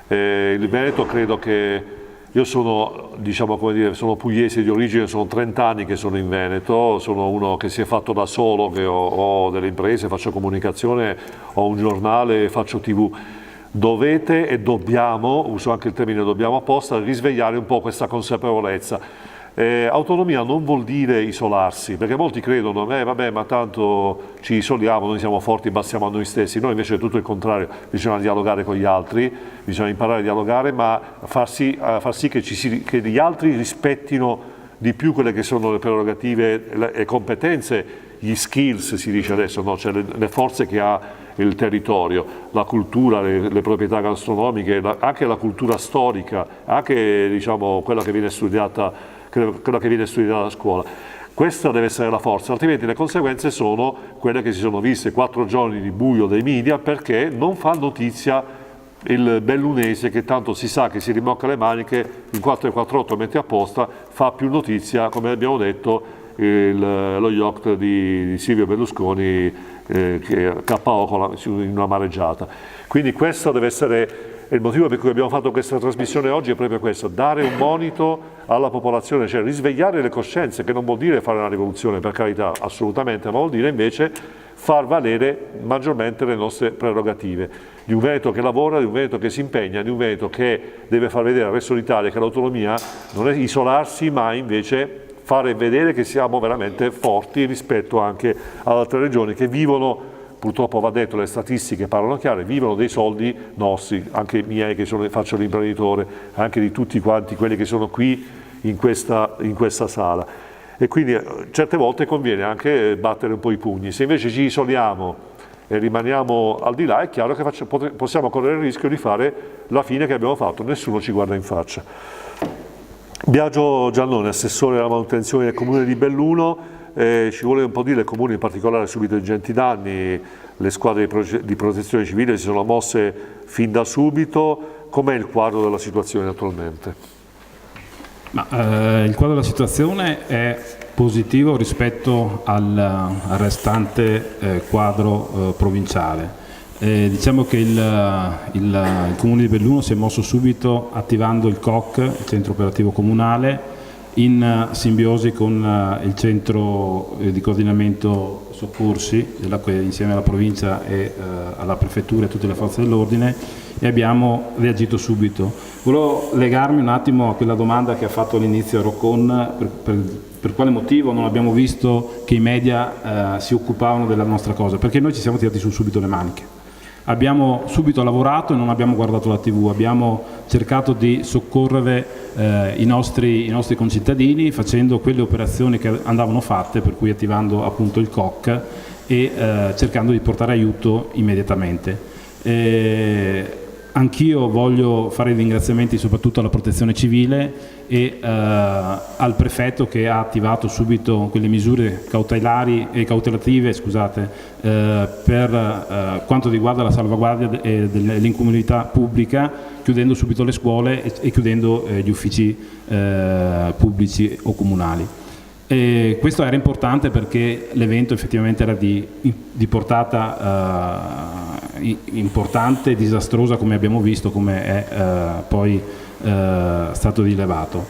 Il Veneto credo che... Io sono, sono pugliese di origine, sono 30 anni che sono in Veneto, sono uno che si è fatto da solo, che ho delle imprese, faccio comunicazione, ho un giornale, faccio TV. Dovete e dobbiamo, uso anche il termine dobbiamo apposta, risvegliare un po' questa consapevolezza. Autonomia non vuol dire isolarsi, perché molti credono, vabbè, ma tanto ci isoliamo, noi siamo forti, bastiamo a noi stessi. Noi invece è tutto il contrario, bisogna dialogare con gli altri, bisogna imparare a dialogare, ma far sì che gli altri rispettino di più quelle che sono le prerogative, le competenze, gli skills si dice adesso, no? Cioè le forze che ha il territorio, la cultura, le proprietà gastronomiche, anche la cultura storica, anche quella che viene studiata a scuola. Questa deve essere la forza, altrimenti le conseguenze sono quelle che si sono viste, 4 giorni di buio dei media, perché non fa notizia il bellunese che tanto si sa che si rimocca le maniche, in 448 mette apposta, fa più notizia, come abbiamo detto, lo yacht di Silvio Berlusconi che KO in una mareggiata. Quindi questo deve essere il motivo per cui abbiamo fatto questa trasmissione oggi, è proprio questo, dare un monito alla popolazione, cioè risvegliare le coscienze, che non vuol dire fare una rivoluzione, per carità, assolutamente, ma vuol dire invece far valere maggiormente le nostre prerogative, di un Veneto che lavora, di un Veneto che si impegna, di un Veneto che deve far vedere al resto d'Italia che l'autonomia non è isolarsi, ma invece fare vedere che siamo veramente forti rispetto anche ad altre regioni che vivono, purtroppo va detto, le statistiche parlano chiare, vivono dei soldi nostri, anche miei che faccio l'imprenditore, anche di tutti quanti quelli che sono qui in questa sala. E quindi certe volte conviene anche battere un po' i pugni. Se invece ci isoliamo e rimaniamo al di là, è chiaro che possiamo correre il rischio di fare la fine che abbiamo fatto, nessuno ci guarda in faccia. Biagio Giannone, assessore alla manutenzione del Comune di Belluno. Ci vuole un po' dire, il Comune in particolare ha subito ingenti danni, le squadre di protezione civile si sono mosse fin da subito. Com'è il quadro della situazione attualmente? Il quadro della situazione è positivo rispetto al restante quadro provinciale. Diciamo che il Comune di Belluno si è mosso subito attivando il COC, il Centro Operativo Comunale, in simbiosi con il Centro di Coordinamento Soccorsi, insieme alla provincia e alla prefettura e tutte le forze dell'ordine, e abbiamo reagito subito. Volevo legarmi un attimo a quella domanda che ha fatto all'inizio Roccon, per quale motivo non abbiamo visto che i media si occupavano della nostra cosa, perché noi ci siamo tirati su subito le maniche. Abbiamo subito lavorato e non abbiamo guardato la TV, abbiamo cercato di soccorrere i nostri concittadini facendo quelle operazioni che andavano fatte, per cui attivando appunto il COC e cercando di portare aiuto immediatamente. Anch'io voglio fare i ringraziamenti soprattutto alla Protezione Civile e al prefetto che ha attivato subito quelle misure cautelative per quanto riguarda la salvaguardia dell'incolumità pubblica, chiudendo subito le scuole e chiudendo gli uffici pubblici o comunali. E questo era importante perché l'evento effettivamente era di portata importante e disastrosa, come abbiamo visto, come è poi stato rilevato.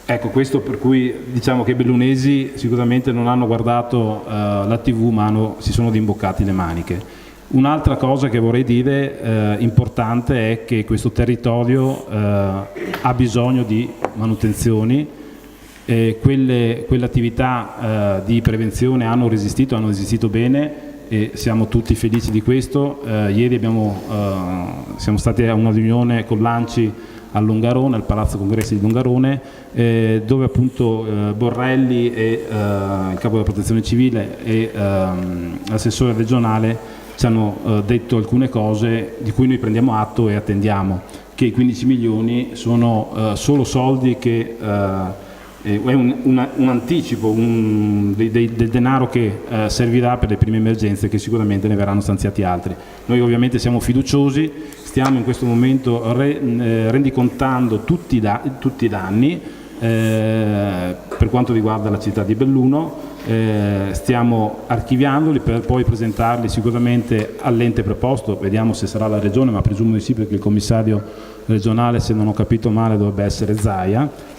Ecco, questo per cui diciamo che i bellunesi sicuramente non hanno guardato la TV, ma si sono imboccati le maniche. Un'altra cosa che vorrei dire importante è che questo territorio ha bisogno di manutenzioni. Quelle attività di prevenzione hanno resistito bene e siamo tutti felici di questo. Ieri siamo stati a una riunione con l'ANCI a Longarone, al Palazzo Congressi di Longarone, dove appunto Borrelli e il Capo della Protezione Civile e l'assessore regionale ci hanno detto alcune cose di cui noi prendiamo atto e attendiamo, che i 15 milioni sono solo soldi che è un anticipo del denaro che servirà per le prime emergenze, che sicuramente ne verranno stanziati altri. Noi ovviamente siamo fiduciosi, stiamo in questo momento rendicontando tutti i danni per quanto riguarda la città di Belluno, stiamo archiviandoli per poi presentarli sicuramente all'ente preposto, vediamo se sarà la regione, ma presumo di sì, perché il commissario regionale, se non ho capito male, dovrebbe essere Zaia,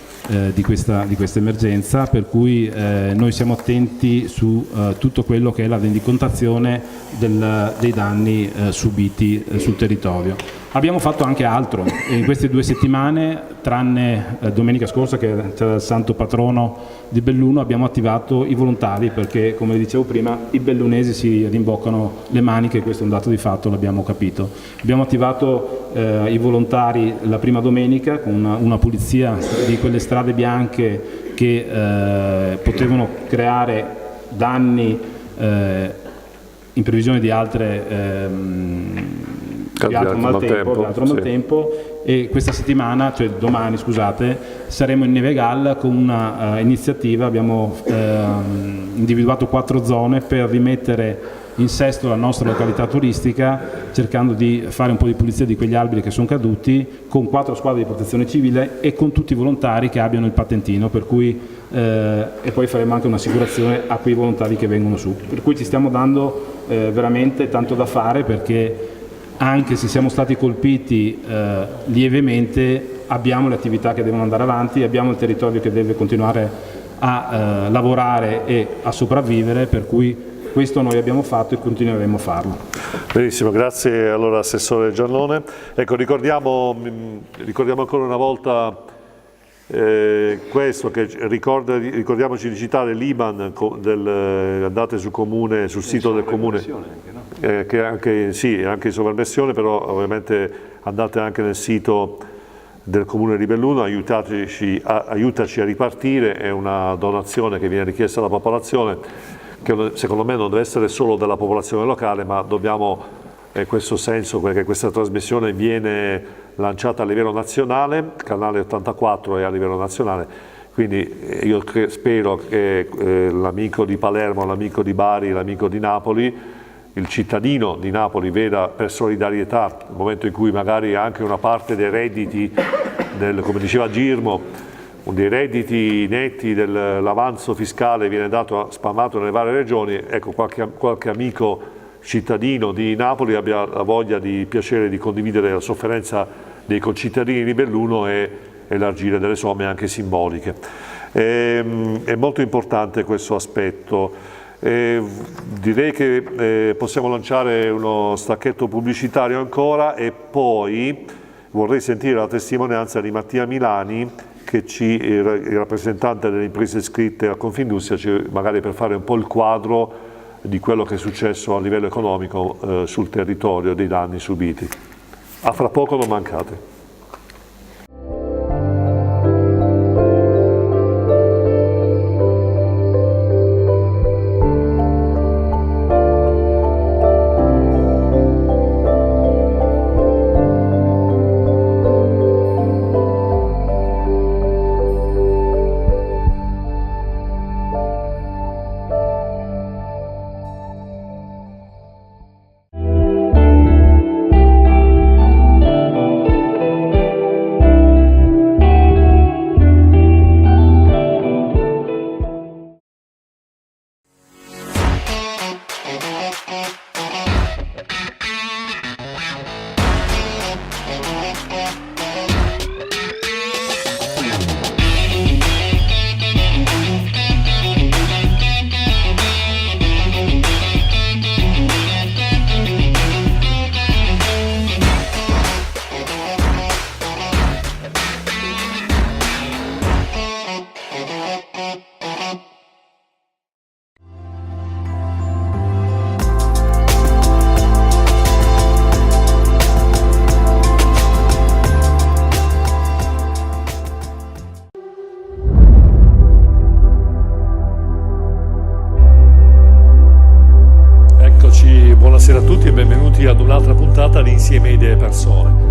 di questa emergenza, per cui noi siamo attenti su tutto quello che è la rendicontazione dei danni subiti sul territorio. Abbiamo fatto anche altro in queste 2 settimane, tranne domenica scorsa che c'era il santo patrono di Belluno, abbiamo attivato i volontari perché, come dicevo prima, i bellunesi si rimboccano le maniche e questo è un dato di fatto, l'abbiamo capito. Abbiamo attivato i volontari la prima domenica con una pulizia di quelle strade bianche che potevano creare danni in previsione di altro maltempo, e questa settimana, cioè domani scusate, saremo in Nevegal con una iniziativa. Abbiamo individuato 4 zone per rimettere in sesto la nostra località turistica, cercando di fare un po' di pulizia di quegli alberi che sono caduti, con 4 squadre di protezione civile e con tutti i volontari che abbiano il patentino, per cui e poi faremo anche un'assicurazione a quei volontari che vengono su, per cui ci stiamo dando veramente tanto da fare, perché anche se siamo stati colpiti lievemente, abbiamo le attività che devono andare avanti, abbiamo il territorio che deve continuare a lavorare e a sopravvivere, per cui questo noi abbiamo fatto e continueremo a farlo. Benissimo, grazie allora Assessore Giannone. Ecco, ricordiamo ancora una volta questo, che ricordiamoci di citare l'IBAN andate sul sito del Comune, che anche in sovraimmersione, però ovviamente andate anche nel sito del Comune di Belluno, aiutaci a ripartire, è una donazione che viene richiesta alla popolazione, che secondo me non deve essere solo della popolazione locale, ma dobbiamo, in questo senso, perché questa trasmissione viene lanciata a livello nazionale, Canale 84 è a livello nazionale, quindi io spero che l'amico di Palermo, l'amico di Bari, l'amico di Napoli, il cittadino di Napoli veda per solidarietà, nel momento in cui magari anche una parte dei redditi, come diceva Girmo, dei redditi netti dell'avanzo fiscale viene spalmato nelle varie regioni, ecco, qualche amico cittadino di Napoli abbia la voglia di piacere di condividere la sofferenza dei concittadini di Belluno e elargire delle somme anche simboliche. È molto importante questo aspetto. Direi che possiamo lanciare uno stacchetto pubblicitario ancora e poi vorrei sentire la testimonianza di Mattia Milani, che il rappresentante delle imprese iscritte a Confindustria, magari per fare un po' il quadro di quello che è successo a livello economico sul territorio, dei danni subiti. A fra poco, non mancate. Buonasera a tutti e benvenuti ad un'altra puntata di Insieme Idee e Persone.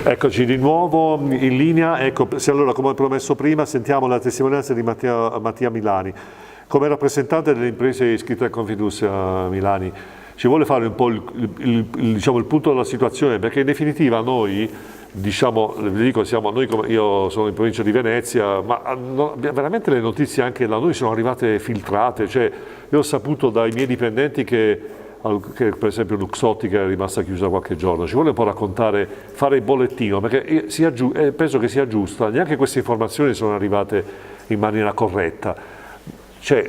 Eccoci di nuovo in linea. Ecco, allora, come promesso prima, sentiamo la testimonianza di Mattia Milani. Come rappresentante delle imprese iscritte a Confindustria Milani, ci vuole fare un po' il punto della situazione, perché in definitiva noi, io sono in provincia di Venezia, ma veramente le notizie anche da noi sono arrivate filtrate. Cioè, io ho saputo dai miei dipendenti che per esempio Luxottica è rimasta chiusa qualche giorno. Ci vuole un po' raccontare, fare il bollettino, perché penso che sia giusta, neanche queste informazioni sono arrivate in maniera corretta. Cioè,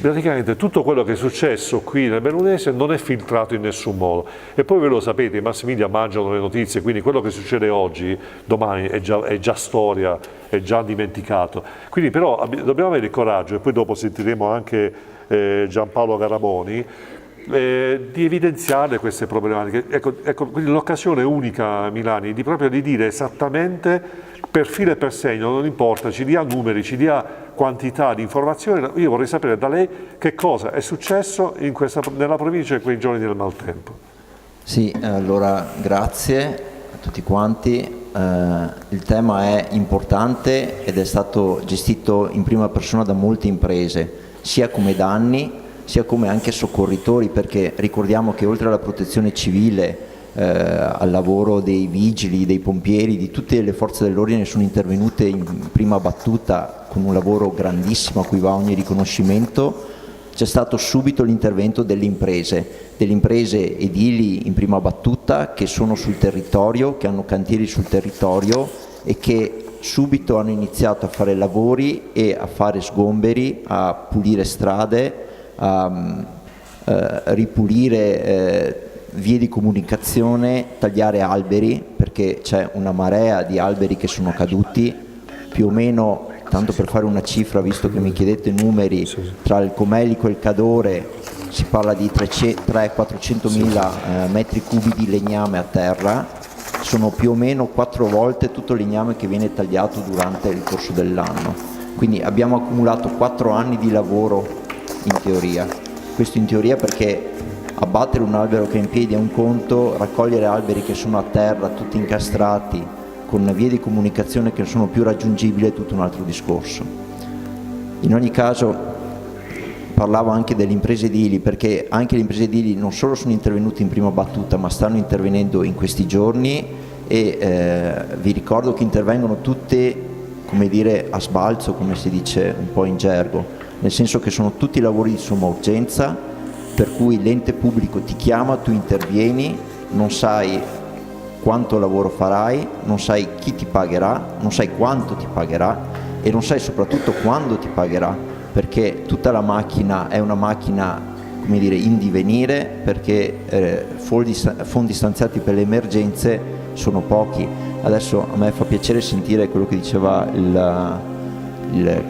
praticamente tutto quello che è successo qui nel Bellunese non è filtrato in nessun modo. E poi ve lo sapete, i mass media mangiano le notizie, quindi quello che succede oggi, domani è già storia, è già dimenticato. Quindi però dobbiamo avere il coraggio, e poi dopo sentiremo anche Giampaolo Garamoni, di evidenziare queste problematiche. Ecco, quindi l'occasione unica, Milani, proprio di dire esattamente per filo e per segno, non importa, ci dia numeri, ci dia quantità di informazioni. Io vorrei sapere da lei che cosa è successo nella provincia in quei giorni del maltempo. Sì, allora grazie a tutti quanti. Il tema è importante ed è stato gestito in prima persona da molte imprese, sia come danni sia come anche soccorritori, perché ricordiamo che oltre alla protezione civile, al lavoro dei vigili, dei pompieri, di tutte le forze dell'ordine sono intervenute in prima battuta con un lavoro grandissimo a cui va ogni riconoscimento. C'è stato subito l'intervento delle imprese edili in prima battuta, che sono sul territorio, che hanno cantieri sul territorio e che subito hanno iniziato a fare lavori e a fare sgomberi, a pulire strade, a ripulire vie di comunicazione, tagliare alberi, perché c'è una marea di alberi che sono caduti, più o meno, tanto per fare una cifra, visto che mi chiedete numeri, tra il Comelico e il Cadore si parla di 300-400 mila metri cubi di legname a terra. Sono più o meno 4 volte tutto il legname che viene tagliato durante il corso dell'anno. Quindi abbiamo accumulato 4 anni di lavoro in teoria. Questo in teoria perché abbattere un albero che è in piedi è un conto, raccogliere alberi che sono a terra, tutti incastrati, con vie di comunicazione che non sono più raggiungibili, è tutto un altro discorso. In ogni caso parlavo anche delle imprese edili, perché anche le imprese edili non solo sono intervenute in prima battuta, ma stanno intervenendo in questi giorni e vi ricordo che intervengono tutte, come dire, a sbalzo, come si dice un po' in gergo, nel senso che sono tutti lavori di somma urgenza, per cui l'ente pubblico ti chiama, tu intervieni, non sai quanto lavoro farai, non sai chi ti pagherà, non sai quanto ti pagherà e non sai soprattutto quando ti pagherà, perché tutta la macchina è una macchina, come dire, in divenire, perché fondi stanziati per le emergenze sono pochi. Adesso a me fa piacere sentire quello che diceva il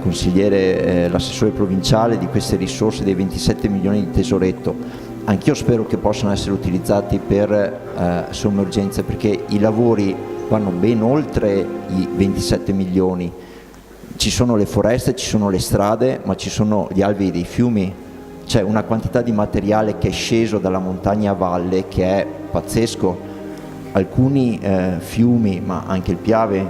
consigliere, l'assessore provinciale, di queste risorse dei 27 milioni di tesoretto. Anch'io spero che possano essere utilizzati per sommergenze, perché i lavori vanno ben oltre i 27 milioni. Ci sono le foreste, ci sono le strade, ma ci sono gli alvei dei fiumi. C'è una quantità di materiale che è sceso dalla montagna a valle che è pazzesco. Alcuni fiumi, ma anche il Piave,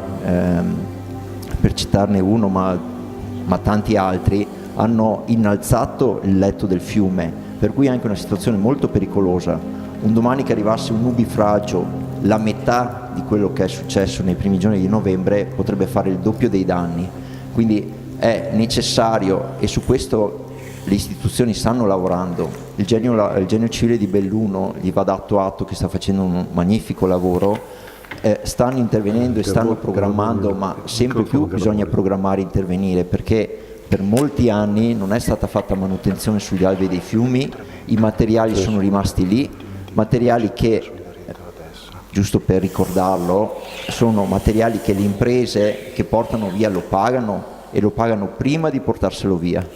per citarne uno, ma tanti altri, hanno innalzato il letto del fiume, per cui è anche una situazione molto pericolosa. Un domani che arrivasse un nubifragio, la metà di quello che è successo nei primi giorni di novembre potrebbe fare il doppio dei danni. Quindi è necessario, e su questo le istituzioni stanno lavorando. Il Genio Civile di Belluno gli va dato atto che sta facendo un magnifico lavoro, stanno intervenendo e stanno programmando, ma sempre più bisogna programmare e intervenire, perché per molti anni non è stata fatta manutenzione sugli alvei dei fiumi, i materiali sono rimasti lì, materiali che, giusto per ricordarlo, sono materiali che le imprese che portano via lo pagano, e lo pagano prima di portarselo via.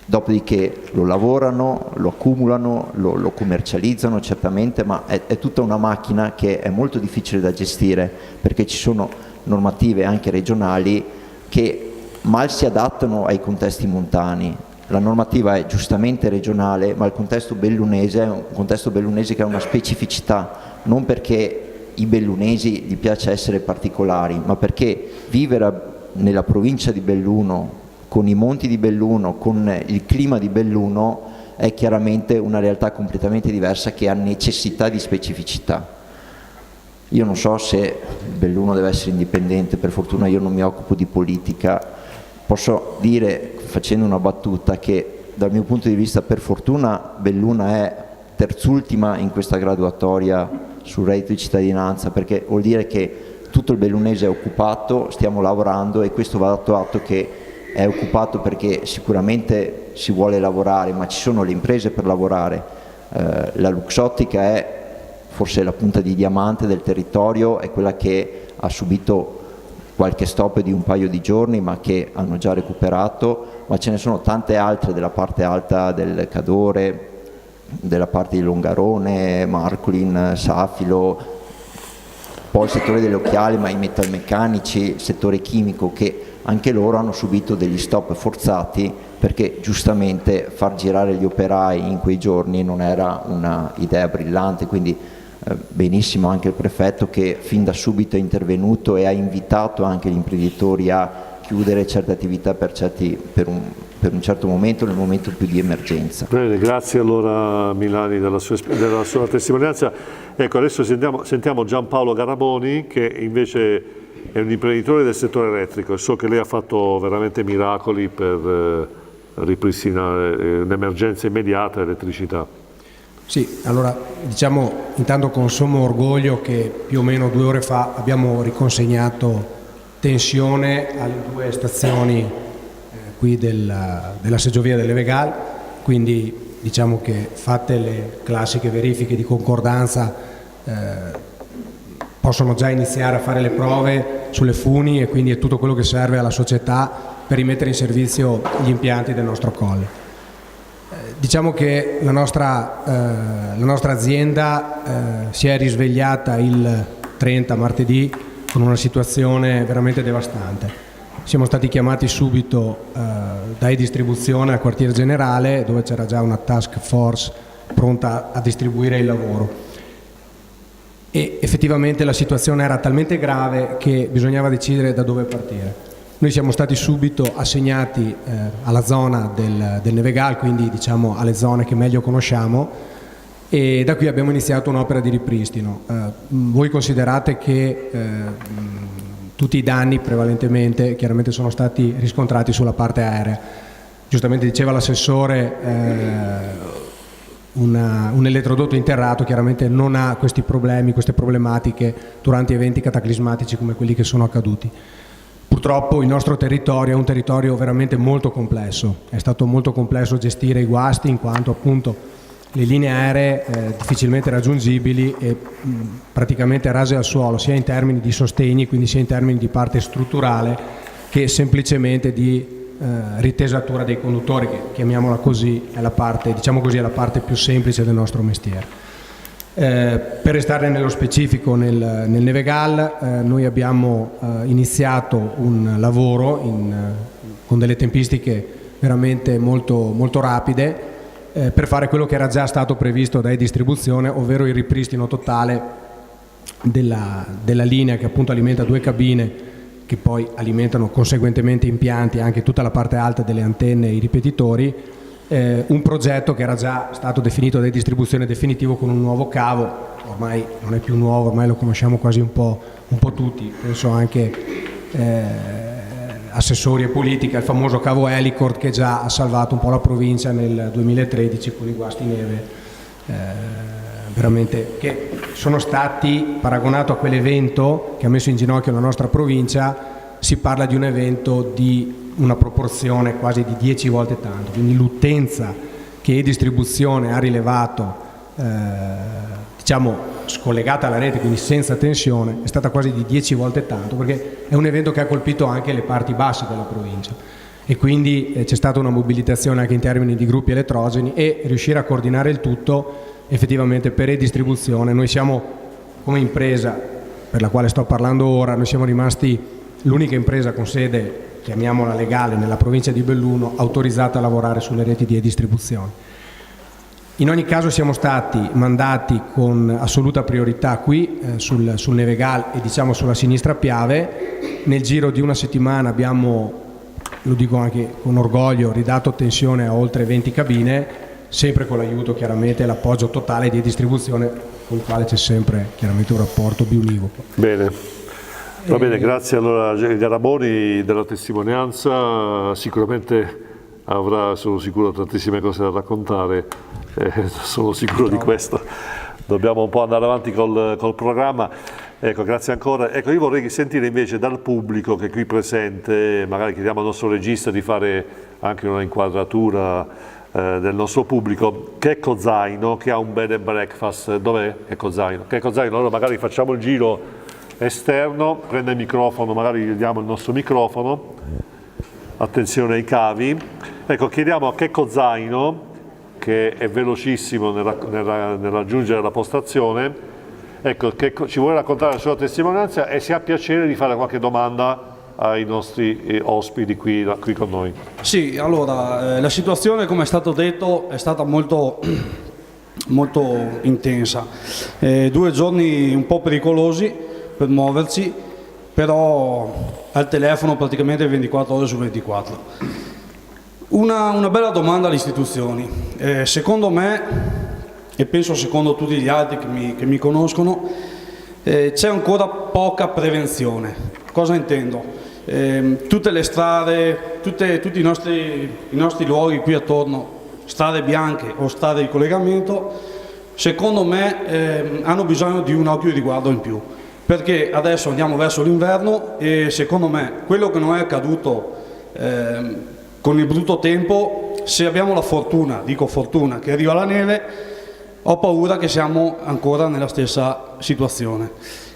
Dopodiché lo lavorano, lo accumulano, lo commercializzano certamente, ma è tutta una macchina che è molto difficile da gestire, perché ci sono normative anche regionali che mal si adattano ai contesti montani. La normativa è giustamente regionale, ma il contesto bellunese è un contesto bellunese che ha una specificità, non perché i bellunesi gli piace essere particolari, ma perché vivere nella provincia di Belluno, con i monti di Belluno, con il clima di Belluno, è chiaramente una realtà completamente diversa che ha necessità di specificità. Io non so se Belluno deve essere indipendente, per fortuna io non mi occupo di politica. Posso dire, facendo una battuta, che dal mio punto di vista, per fortuna, Belluno è terzultima in questa graduatoria sul reddito di cittadinanza, perché vuol dire che tutto il bellunese è occupato, stiamo lavorando, e questo va dato atto che è occupato perché sicuramente si vuole lavorare, ma ci sono le imprese per lavorare. La Luxottica è forse la punta di diamante del territorio, è quella che ha subito qualche stop di un paio di giorni, ma che hanno già recuperato, ma ce ne sono tante altre della parte alta del Cadore, della parte di Longarone, Marcolin, Safilo, poi il settore delle occhiali, ma i metalmeccanici, il settore chimico, che anche loro hanno subito degli stop forzati, perché giustamente far girare gli operai in quei giorni non era una idea brillante. Quindi benissimo anche il prefetto, che fin da subito è intervenuto e ha invitato anche gli imprenditori a chiudere certe attività per un certo momento, nel momento più di emergenza. Bene, grazie allora Milani della sua testimonianza. Ecco, adesso sentiamo Giampaolo Garamoni, che invece è un imprenditore del settore elettrico, e so che lei ha fatto veramente miracoli per ripristinare un'emergenza immediata elettricità. Sì, allora diciamo intanto con sommo orgoglio che più o meno 2 ore fa abbiamo riconsegnato tensione alle 2 stazioni qui della seggiovia delle Vegal, quindi diciamo che fatte le classiche verifiche di concordanza possono già iniziare a fare le prove sulle funi, e quindi è tutto quello che serve alla società per rimettere in servizio gli impianti del nostro colle. Diciamo che la nostra azienda si è risvegliata il 30 martedì con una situazione veramente devastante. Siamo stati chiamati subito dai distribuzione al quartier generale, dove c'era già una task force pronta a distribuire il lavoro. E effettivamente la situazione era talmente grave che bisognava decidere da dove partire. Noi siamo stati subito assegnati alla zona del Nevegal, quindi diciamo alle zone che meglio conosciamo, e da qui abbiamo iniziato un'opera di ripristino. Voi considerate che tutti i danni prevalentemente chiaramente sono stati riscontrati sulla parte aerea. Giustamente diceva l'assessore, un elettrodotto interrato chiaramente non ha questi problemi, queste problematiche durante eventi cataclismatici come quelli che sono accaduti. Purtroppo il nostro territorio è un territorio veramente molto complesso, è stato molto complesso gestire i guasti in quanto appunto le linee aeree difficilmente raggiungibili e praticamente rase al suolo, sia in termini di sostegni, quindi sia in termini di parte strutturale, che semplicemente di ritesatura dei conduttori, che chiamiamola così, è la parte, diciamo così, è la parte più semplice del nostro mestiere. Per restare nello specifico nel Nevegal, noi abbiamo iniziato un lavoro con delle tempistiche veramente molto, molto rapide per fare quello che era già stato previsto dai distribuzione, ovvero il ripristino totale della linea che appunto alimenta 2 cabine che poi alimentano conseguentemente impianti e anche tutta la parte alta delle antenne e i ripetitori. Un progetto che era già stato definito dai distribuzione definitivo con un nuovo cavo, ormai non è più nuovo, ormai lo conosciamo quasi un po' tutti, penso anche assessori e politica, il famoso cavo Helicord che già ha salvato un po' la provincia nel 2013 con i guasti neve, veramente che sono stati, paragonato a quell'evento che ha messo in ginocchio la nostra provincia, si parla di un evento di una proporzione quasi di 10 volte tanto, quindi l'utenza che distribuzione ha rilevato, diciamo scollegata alla rete, quindi senza tensione, è stata quasi di 10 volte tanto, perché è un evento che ha colpito anche le parti basse della provincia e quindi c'è stata una mobilitazione anche in termini di gruppi elettrogeni e riuscire a coordinare il tutto effettivamente per redistribuzione. Noi siamo, come impresa per la quale sto parlando ora, noi siamo rimasti l'unica impresa con sede, chiamiamola legale, nella provincia di Belluno, autorizzata a lavorare sulle reti di distribuzione. In ogni caso siamo stati mandati con assoluta priorità qui sul Nevegal e diciamo sulla sinistra Piave. Nel giro di una settimana abbiamo, lo dico anche con orgoglio, ridato tensione a oltre 20 cabine, sempre con l'aiuto chiaramente e l'appoggio totale di distribuzione, con il quale c'è sempre chiaramente un rapporto biunivoco. Bene. Va bene, grazie allora Garaboni della testimonianza, sicuramente avrà, sono sicuro, tantissime cose da raccontare, sono sicuro di questo. Dobbiamo un po' andare avanti col programma. Ecco, grazie ancora. Ecco, io vorrei sentire invece dal pubblico che è qui presente, magari chiediamo al nostro regista di fare anche una inquadratura del nostro pubblico. Checco Zaino, che ha un bed and breakfast, dov'è Checco Zaino? Checco Zaino, allora magari facciamo il giro esterno, prende il microfono, magari gli diamo il nostro microfono, attenzione ai cavi. Ecco, chiediamo a Checco Zaino, che è velocissimo nel raggiungere la postazione, ecco, che ci vuole raccontare la sua testimonianza e se ha piacere di fare qualche domanda ai nostri ospiti qui con noi. Sì, allora, la situazione, come è stato detto, è stata molto intensa. 2 giorni un po' pericolosi per muoverci, però al telefono praticamente 24 ore su 24. Una bella domanda alle istituzioni. Secondo me, e penso secondo tutti gli altri che mi conoscono, c'è ancora poca prevenzione. Cosa intendo? Tutte le strade, tutti i nostri luoghi qui attorno, strade bianche o strade di collegamento, secondo me hanno bisogno di un occhio di riguardo in più. Perché adesso andiamo verso l'inverno e secondo me quello che non è accaduto con il brutto tempo, se abbiamo la fortuna, dico fortuna, che arriva la neve, ho paura che siamo ancora nella stessa situazione.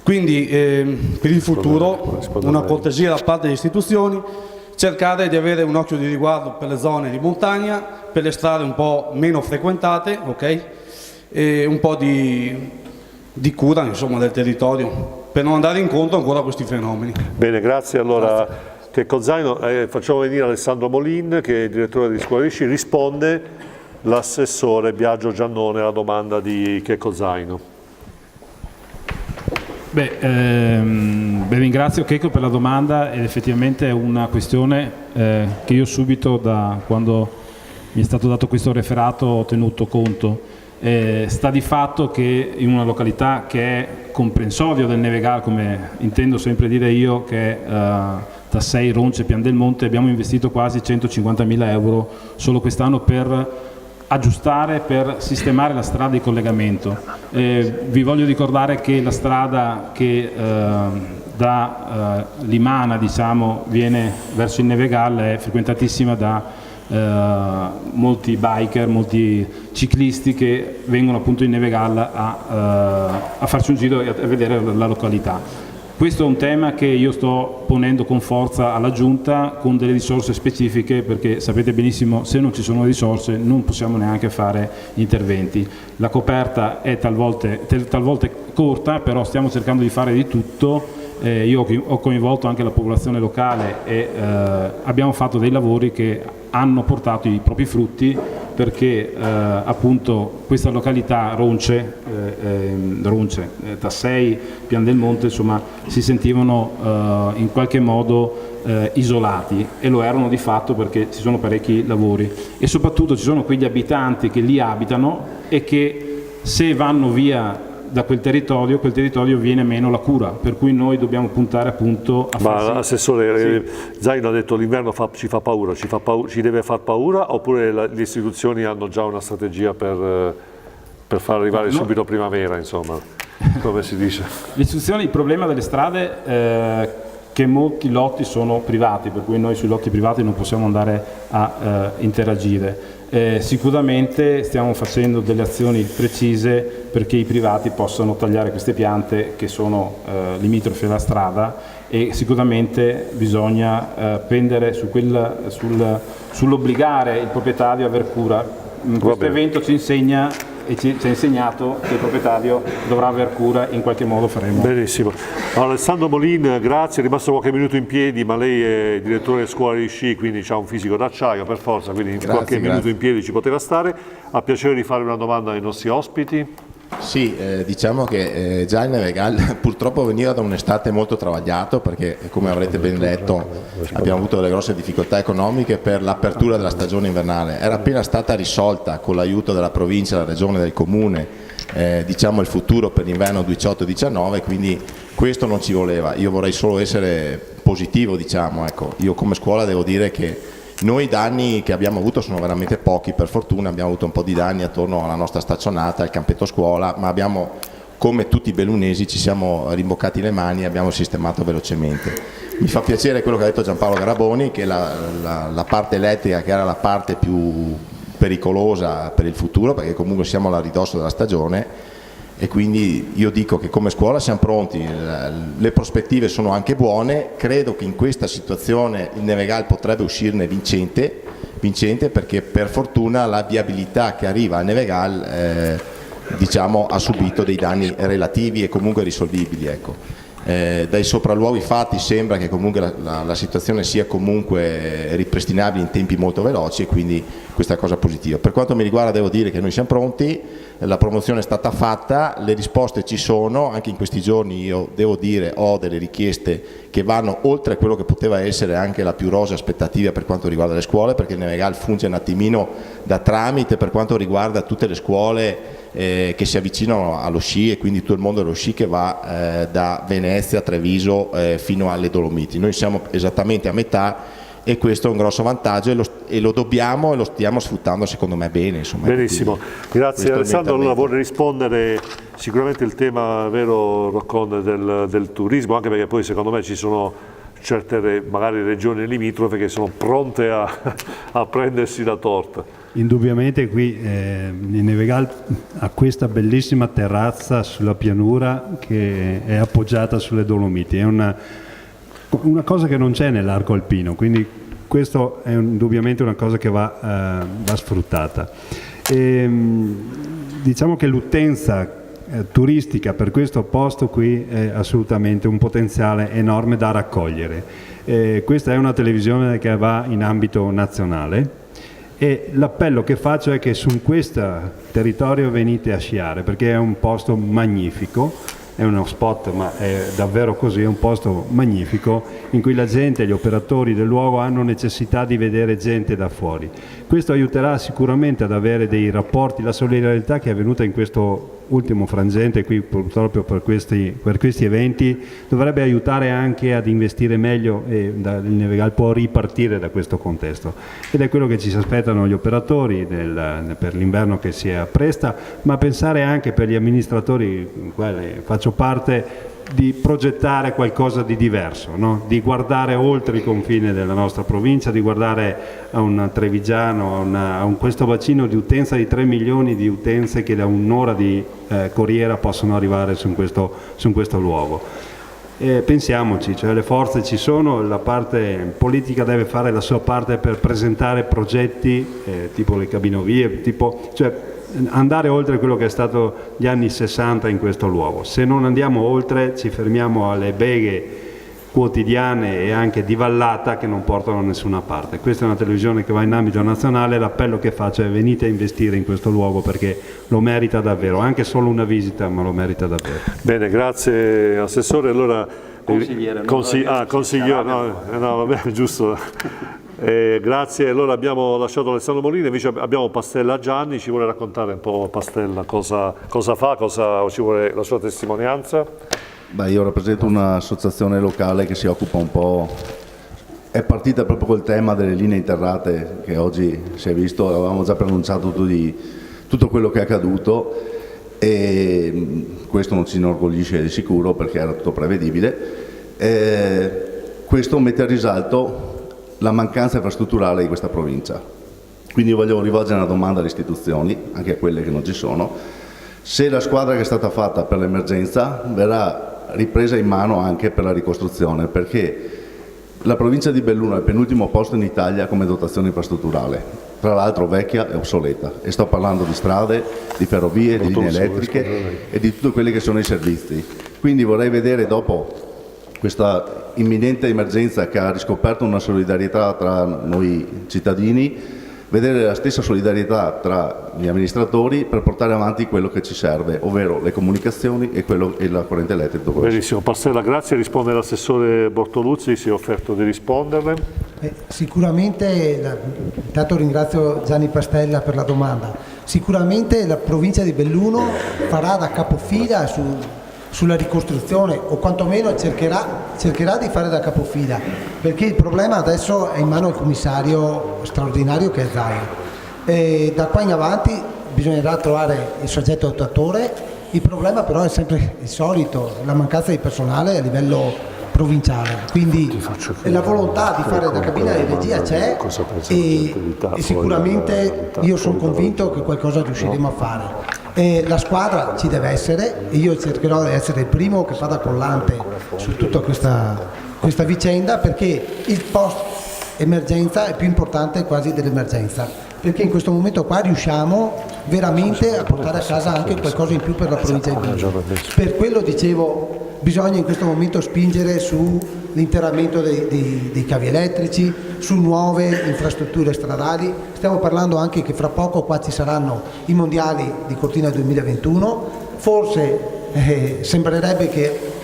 Quindi per il futuro una cortesia da parte delle istituzioni, cercare di avere un occhio di riguardo per le zone di montagna, per le strade un po' meno frequentate, ok? E un po' di cura, insomma, del territorio, per non andare incontro ancora a questi fenomeni. Bene, grazie. Allora, Checco Zaino, facciamo venire Alessandro Molin, che è il direttore di Scuola Risci, risponde l'assessore Biagio Giannone alla domanda di Checco Zaino. Ringrazio Checco per la domanda ed effettivamente è una questione che io subito, da quando mi è stato dato questo referato, ho tenuto conto. Sta di fatto che in una località che è comprensorio del Nevegal, come intendo sempre dire io, che è Tassei, Ronce, Pian del Monte, abbiamo investito quasi 150.000 euro solo quest'anno per aggiustare per sistemare la strada di collegamento. Vi voglio ricordare che la strada che da Limana, diciamo, viene verso il Nevegal è frequentatissima da molti biker, molti ciclisti che vengono appunto in Nevegal a farci un giro e a vedere la località. Questo è un tema che io sto ponendo con forza alla Giunta con delle risorse specifiche, perché sapete benissimo, se non ci sono risorse non possiamo neanche fare interventi. La coperta è talvolta corta, però stiamo cercando di fare di tutto. Io ho coinvolto anche la popolazione locale e abbiamo fatto dei lavori che hanno portato i propri frutti, perché appunto questa località Ronce, Tassei, Pian del Monte, insomma, si sentivano in qualche modo isolati, e lo erano di fatto perché ci sono parecchi lavori, e soprattutto ci sono quegli abitanti che lì abitano e che se vanno via da quel territorio viene meno la cura, per cui noi dobbiamo puntare appunto a Ma l'assessore Zaino ha detto l'inverno ci fa paura, ci deve far paura, oppure le istituzioni hanno già una strategia per far arrivare subito primavera, insomma, come si dice? Le istituzioni, il problema delle strade che molti lotti sono privati, per cui noi sui lotti privati non possiamo andare a interagire. Sicuramente stiamo facendo delle azioni precise perché i privati possano tagliare queste piante che sono limitrofe alla strada, e sicuramente bisogna pendere sull'obbligare il proprietario a aver cura. Questo evento ci insegna e ci ha insegnato che il proprietario dovrà aver cura, in qualche modo faremo. Benissimo. Allora, Alessandro Molin, grazie, è rimasto qualche minuto in piedi, ma lei è direttore della scuola di sci, quindi ha un fisico d'acciaio per forza, quindi qualche minuto in piedi ci poteva stare. Ha piacere di fare una domanda ai nostri ospiti? Sì, diciamo che già il Nevegal purtroppo veniva da un'estate molto travagliato, perché come avrete ben letto abbiamo avuto delle grosse difficoltà economiche per l'apertura della stagione invernale. Era appena stata risolta con l'aiuto della provincia, della regione e del comune diciamo il futuro per l'inverno 18-19, quindi questo non ci voleva. Io vorrei solo essere positivo, diciamo, ecco. Io come scuola devo dire che noi i danni che abbiamo avuto sono veramente pochi, per fortuna abbiamo avuto un po' di danni attorno alla nostra staccionata, al campetto scuola, ma abbiamo, come tutti i bellunesi, ci siamo rimboccati le mani e abbiamo sistemato velocemente. Mi fa piacere quello che ha detto Giampaolo Garaboni, che la parte elettrica, che era la parte più pericolosa per il futuro, perché comunque siamo alla ridosso della stagione, e quindi io dico che come scuola siamo pronti, le prospettive sono anche buone. Credo che in questa situazione il Nevegal potrebbe uscirne vincente, perché per fortuna la viabilità che arriva al Nevegal diciamo, ha subito dei danni relativi e comunque risolvibili, ecco. Dai sopralluoghi fatti sembra che comunque la situazione sia comunque ripristinabile in tempi molto veloci, e quindi questa è cosa positiva. Per quanto mi riguarda devo dire che noi siamo pronti, la promozione è stata fatta, le risposte ci sono, anche in questi giorni io devo dire ho delle richieste che vanno oltre quello che poteva essere anche la più rosea aspettativa per quanto riguarda le scuole, perché il Nevegal funge un attimino da tramite per quanto riguarda tutte le scuole che si avvicinano allo sci, e quindi tutto il mondo dello sci che va da Venezia, Treviso fino alle Dolomiti. Noi siamo esattamente a metà, e questo è un grosso vantaggio e lo dobbiamo e lo stiamo sfruttando secondo me bene. Insomma, benissimo, grazie Alessandro. Allora vorrei rispondere sicuramente il tema vero, Roccon, del turismo, anche perché poi secondo me ci sono certe magari regioni limitrofe che sono pronte a prendersi la torta. Indubbiamente qui il Nevegal ha questa bellissima terrazza sulla pianura che è appoggiata sulle Dolomiti, è una cosa che non c'è nell'arco alpino, quindi questo è indubbiamente una cosa che va sfruttata. Diciamo che l'utenza turistica per questo posto qui è assolutamente un potenziale enorme da raccogliere. Questa è una televisione che va in ambito nazionale, e l'appello che faccio è che su questo territorio venite a sciare, perché è un posto magnifico, è uno spot, ma è davvero così, è un posto magnifico in cui la gente, gli operatori del luogo hanno necessità di vedere gente da fuori. Questo aiuterà sicuramente ad avere dei rapporti, la solidarietà che è avvenuta in questo ultimo frangente qui purtroppo per questi eventi dovrebbe aiutare anche ad investire meglio e il Nevegal può ripartire da questo contesto ed è quello che ci si aspettano gli operatori per l'inverno che si appresta, ma pensare anche per gli amministratori, in quale faccio parte, di progettare qualcosa di diverso, no? Di guardare oltre i confini della nostra provincia, di guardare a un Trevigiano, a questo bacino di utenza di 3 milioni di utenze che da un'ora di corriera possono arrivare su questo luogo. Pensiamoci, cioè le forze ci sono, la parte politica deve fare la sua parte per presentare progetti tipo le cabinovie, cioè andare oltre quello che è stato gli anni 60 in questo luogo. Se non andiamo oltre ci fermiamo alle beghe quotidiane e anche di vallata che non portano da nessuna parte. Questa è una televisione che va in ambito nazionale, l'appello che faccio è venite a investire in questo luogo perché lo merita davvero, anche solo una visita ma lo merita davvero. Bene, grazie Assessore. Allora, consigliere, consigliere, no, vabbè, giusto. Grazie, allora abbiamo lasciato Alessandro Molina, invece abbiamo Pastella Gianni, ci vuole raccontare un po' Pastella cosa fa, cosa ci vuole la sua testimonianza? Beh, io rappresento un'associazione locale che si occupa un po', è partita proprio col tema delle linee interrate che oggi si è visto, avevamo già preannunciato tutto quello che è accaduto e questo non ci inorgoglisce di sicuro perché era tutto prevedibile. Questo mette a risalto la mancanza infrastrutturale di questa provincia. Quindi voglio rivolgere una domanda alle istituzioni, anche a quelle che non ci sono, se la squadra che è stata fatta per l'emergenza verrà ripresa in mano anche per la ricostruzione, perché la provincia di Belluno è il penultimo posto in Italia come dotazione infrastrutturale, tra l'altro vecchia e obsoleta, e sto parlando di strade, di ferrovie, di linee elettriche e di tutti quelli che sono i servizi. Quindi vorrei vedere dopo questa imminente emergenza che ha riscoperto una solidarietà tra noi cittadini, vedere la stessa solidarietà tra gli amministratori per portare avanti quello che ci serve, ovvero le comunicazioni e la corrente elettrica. Benissimo, Pastella, grazie. Risponde l'assessore Bortoluzzi, si è offerto di risponderle. Sicuramente, intanto ringrazio Gianni Pastella per la domanda, sicuramente la provincia di Belluno farà da capofila sulla ricostruzione o quantomeno cercherà di fare da capofila, perché il problema adesso è in mano al commissario straordinario che è Zaia e da qua in avanti bisognerà trovare il soggetto attuatore. Il problema però è sempre il solito, la mancanza di personale a livello provinciale, quindi la volontà di fare da cabina di regia c'è e sicuramente io sono convinto che qualcosa riusciremo a fare. La squadra ci deve essere e io cercherò di essere il primo che fa da collante su tutta questa vicenda, perché il post emergenza è più importante quasi dell'emergenza, perché in questo momento qua riusciamo veramente a portare a casa anche qualcosa in più per la provincia di Belluno. Per quello dicevo, bisogna in questo momento spingere sull'interramento dei cavi elettrici, su nuove infrastrutture stradali. Stiamo parlando anche che fra poco qua ci saranno i mondiali di Cortina 2021, forse sembrerebbe che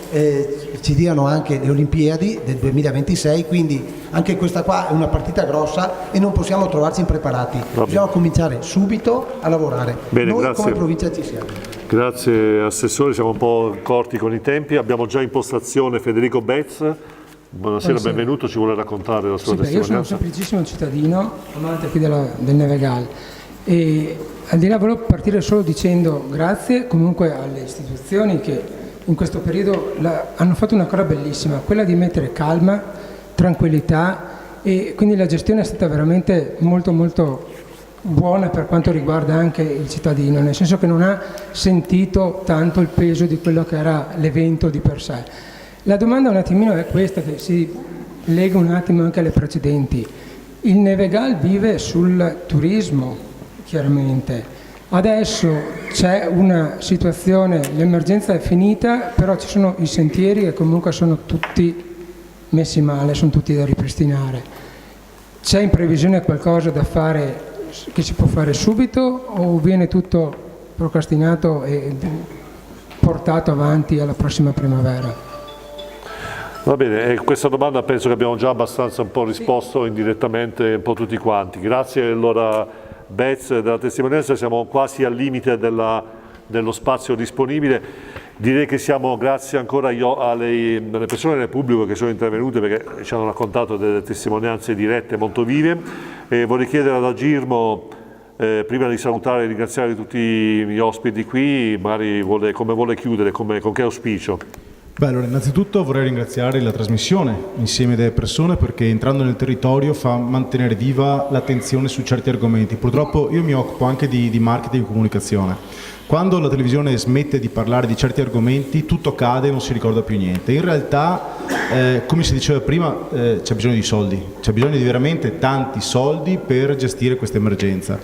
ci diano anche le Olimpiadi del 2026, quindi anche questa qua è una partita grossa e non possiamo trovarci impreparati. Bisogna cominciare subito a lavorare. Bene, noi grazie. come provincia ci siamo. Grazie Assessore, siamo un po' corti con i tempi, abbiamo già in postazione Federico Betz. Buonasera, benvenuto, ci vuole raccontare la sua testimonianza? Io sono un semplicissimo cittadino, amante qui del Nevegal, e al di là volevo partire solo dicendo grazie comunque alle istituzioni che in questo periodo hanno fatto una cosa bellissima, quella di mettere calma, tranquillità, e quindi la gestione è stata veramente molto molto buona per quanto riguarda anche il cittadino, nel senso che non ha sentito tanto il peso di quello che era l'evento di per sé. La domanda un attimino è questa, che si lega un attimo anche alle precedenti. Il Nevegal vive sul turismo, chiaramente. Adesso c'è una situazione, l'emergenza è finita, però ci sono i sentieri che comunque sono tutti messi male, sono tutti da ripristinare. C'è in previsione qualcosa da fare, che si può fare subito, o viene tutto procrastinato e portato avanti alla prossima primavera? Va bene, questa domanda penso che abbiamo già abbastanza un po' risposto indirettamente un po' tutti quanti. Grazie allora Bez della testimonianza, siamo quasi al limite dello spazio disponibile. Direi che siamo, grazie ancora alle persone del pubblico che sono intervenute perché ci hanno raccontato delle testimonianze dirette molto vive. Vorrei chiedere ad Agirmo, prima di salutare e ringraziare tutti gli ospiti qui, magari come vuole chiudere, con che auspicio? Beh, allora, innanzitutto vorrei ringraziare la trasmissione insieme delle persone perché entrando nel territorio fa mantenere viva l'attenzione su certi argomenti. Purtroppo io mi occupo anche di marketing e comunicazione. Quando la televisione smette di parlare di certi argomenti tutto cade e non si ricorda più niente. In realtà, come si diceva prima, c'è bisogno di soldi, c'è bisogno di veramente tanti soldi per gestire questa emergenza.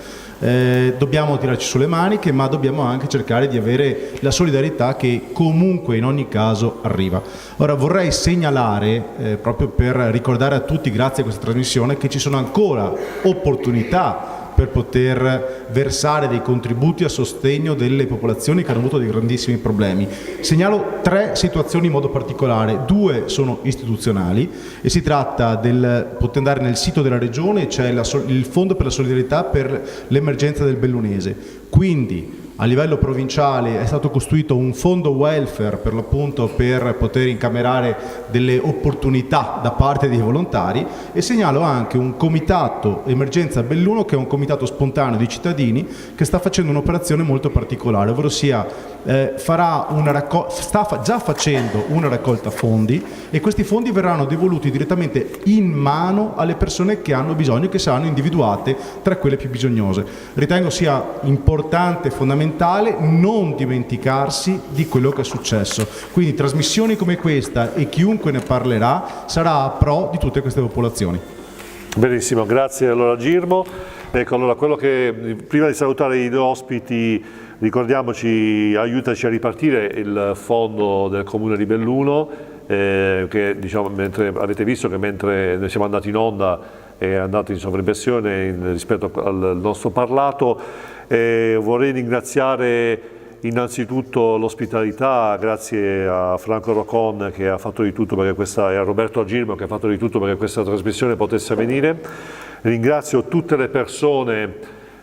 Dobbiamo tirarci sulle maniche, ma dobbiamo anche cercare di avere la solidarietà che comunque in ogni caso arriva. Ora vorrei segnalare, proprio per ricordare a tutti, grazie a questa trasmissione, che ci sono ancora opportunità per poter versare dei contributi a sostegno delle popolazioni che hanno avuto dei grandissimi problemi. Segnalo 3 situazioni in modo particolare, 2 sono istituzionali e si tratta potete andare nel sito della Regione, c'è il Fondo per la solidarietà per l'emergenza del Bellunese. Quindi a livello provinciale è stato costruito un fondo welfare per l'appunto per poter incamerare delle opportunità da parte dei volontari e segnalo anche un comitato emergenza Belluno che è un comitato spontaneo di cittadini che sta facendo un'operazione molto particolare, ovvero sia sta già facendo una raccolta fondi e questi fondi verranno devoluti direttamente in mano alle persone che hanno bisogno, che saranno individuate tra quelle più bisognose. Ritengo sia importante e fondamentale non dimenticarsi di quello che è successo. Quindi trasmissioni come questa e chiunque ne parlerà sarà a pro di tutte queste popolazioni. Benissimo, grazie allora Girmo. Ecco, allora quello che prima di salutare i due ospiti ricordiamoci, aiutaci a ripartire il fondo del Comune di Belluno, che diciamo, avete visto che mentre noi siamo andati in onda è andato in sovrimpressione rispetto al nostro parlato. Vorrei ringraziare innanzitutto l'ospitalità, grazie a Franco Rocon che ha fatto di tutto perché e a Roberto Agirmo che ha fatto di tutto perché questa trasmissione potesse avvenire. Ringrazio tutte le persone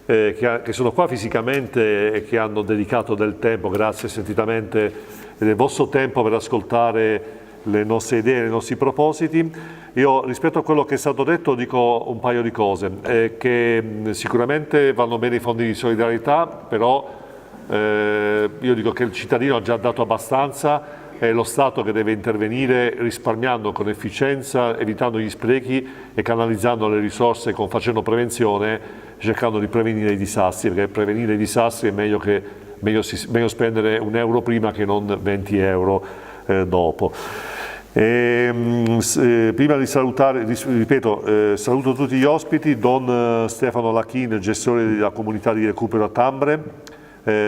che sono qua fisicamente e che hanno dedicato del tempo, grazie sentitamente del vostro tempo per ascoltare le nostre idee, i nostri propositi. Io rispetto a quello che è stato detto dico un paio di cose, che sicuramente vanno bene i fondi di solidarietà, però io dico che il cittadino ha già dato abbastanza, è lo Stato che deve intervenire risparmiando con efficienza, evitando gli sprechi e canalizzando le risorse facendo prevenzione, cercando di prevenire i disastri, perché prevenire i disastri è meglio spendere €1 prima che non 20 euro dopo. Prima di salutare, ripeto, saluto tutti gli ospiti, Don Stefano Lacchin, gestore della comunità di recupero a Tambre,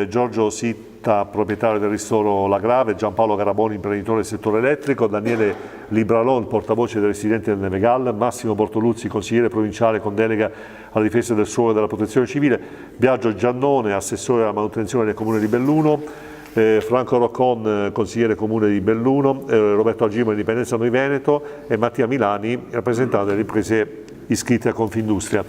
Giorgio Sitta, proprietario del ristoro La Grave, Giampaolo Garaboni, imprenditore del settore elettrico, Daniele Libralò, il portavoce dei residenti del Nevegal, Massimo Bortoluzzi, consigliere provinciale con delega alla difesa del suolo e della protezione civile, Biagio Giannone, assessore alla manutenzione del Comune di Belluno, Franco Roccon, consigliere comune di Belluno, Roberto Agirmo, Indipendenza Noi Veneto e Mattia Milani, rappresentante delle imprese iscritte a Confindustria.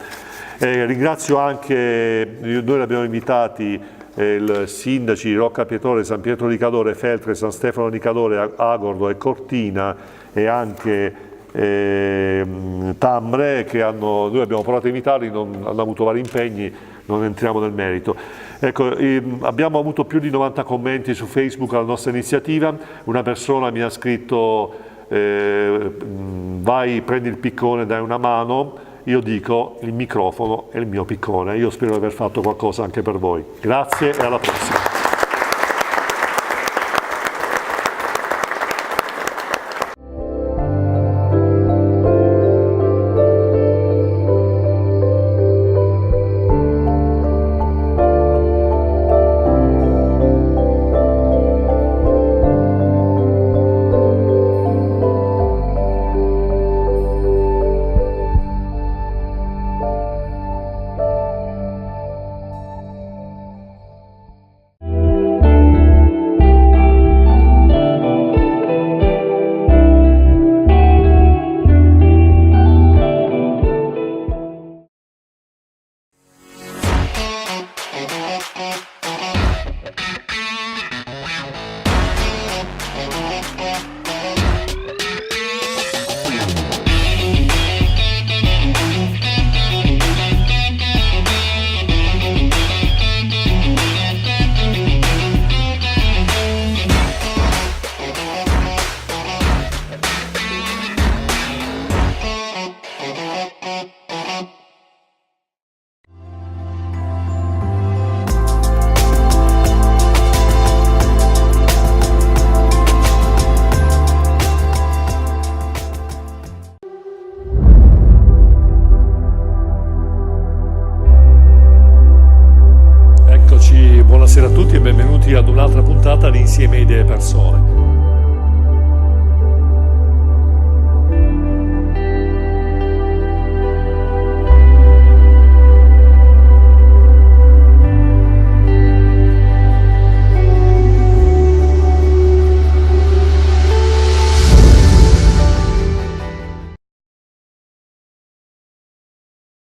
Ringrazio anche, noi l'abbiamo invitati, il sindaci di Rocca Pietore, San Pietro di Cadore, Feltre, San Stefano di Cadore, Agordo e Cortina e anche Tambre, che noi abbiamo provato a invitarli, hanno avuto vari impegni, non entriamo nel merito. Ecco, abbiamo avuto più di 90 commenti su Facebook alla nostra iniziativa, una persona mi ha scritto vai, prendi il piccone, dai una mano. Io dico il microfono è il mio piccone, io spero di aver fatto qualcosa anche per voi. Grazie e alla prossima.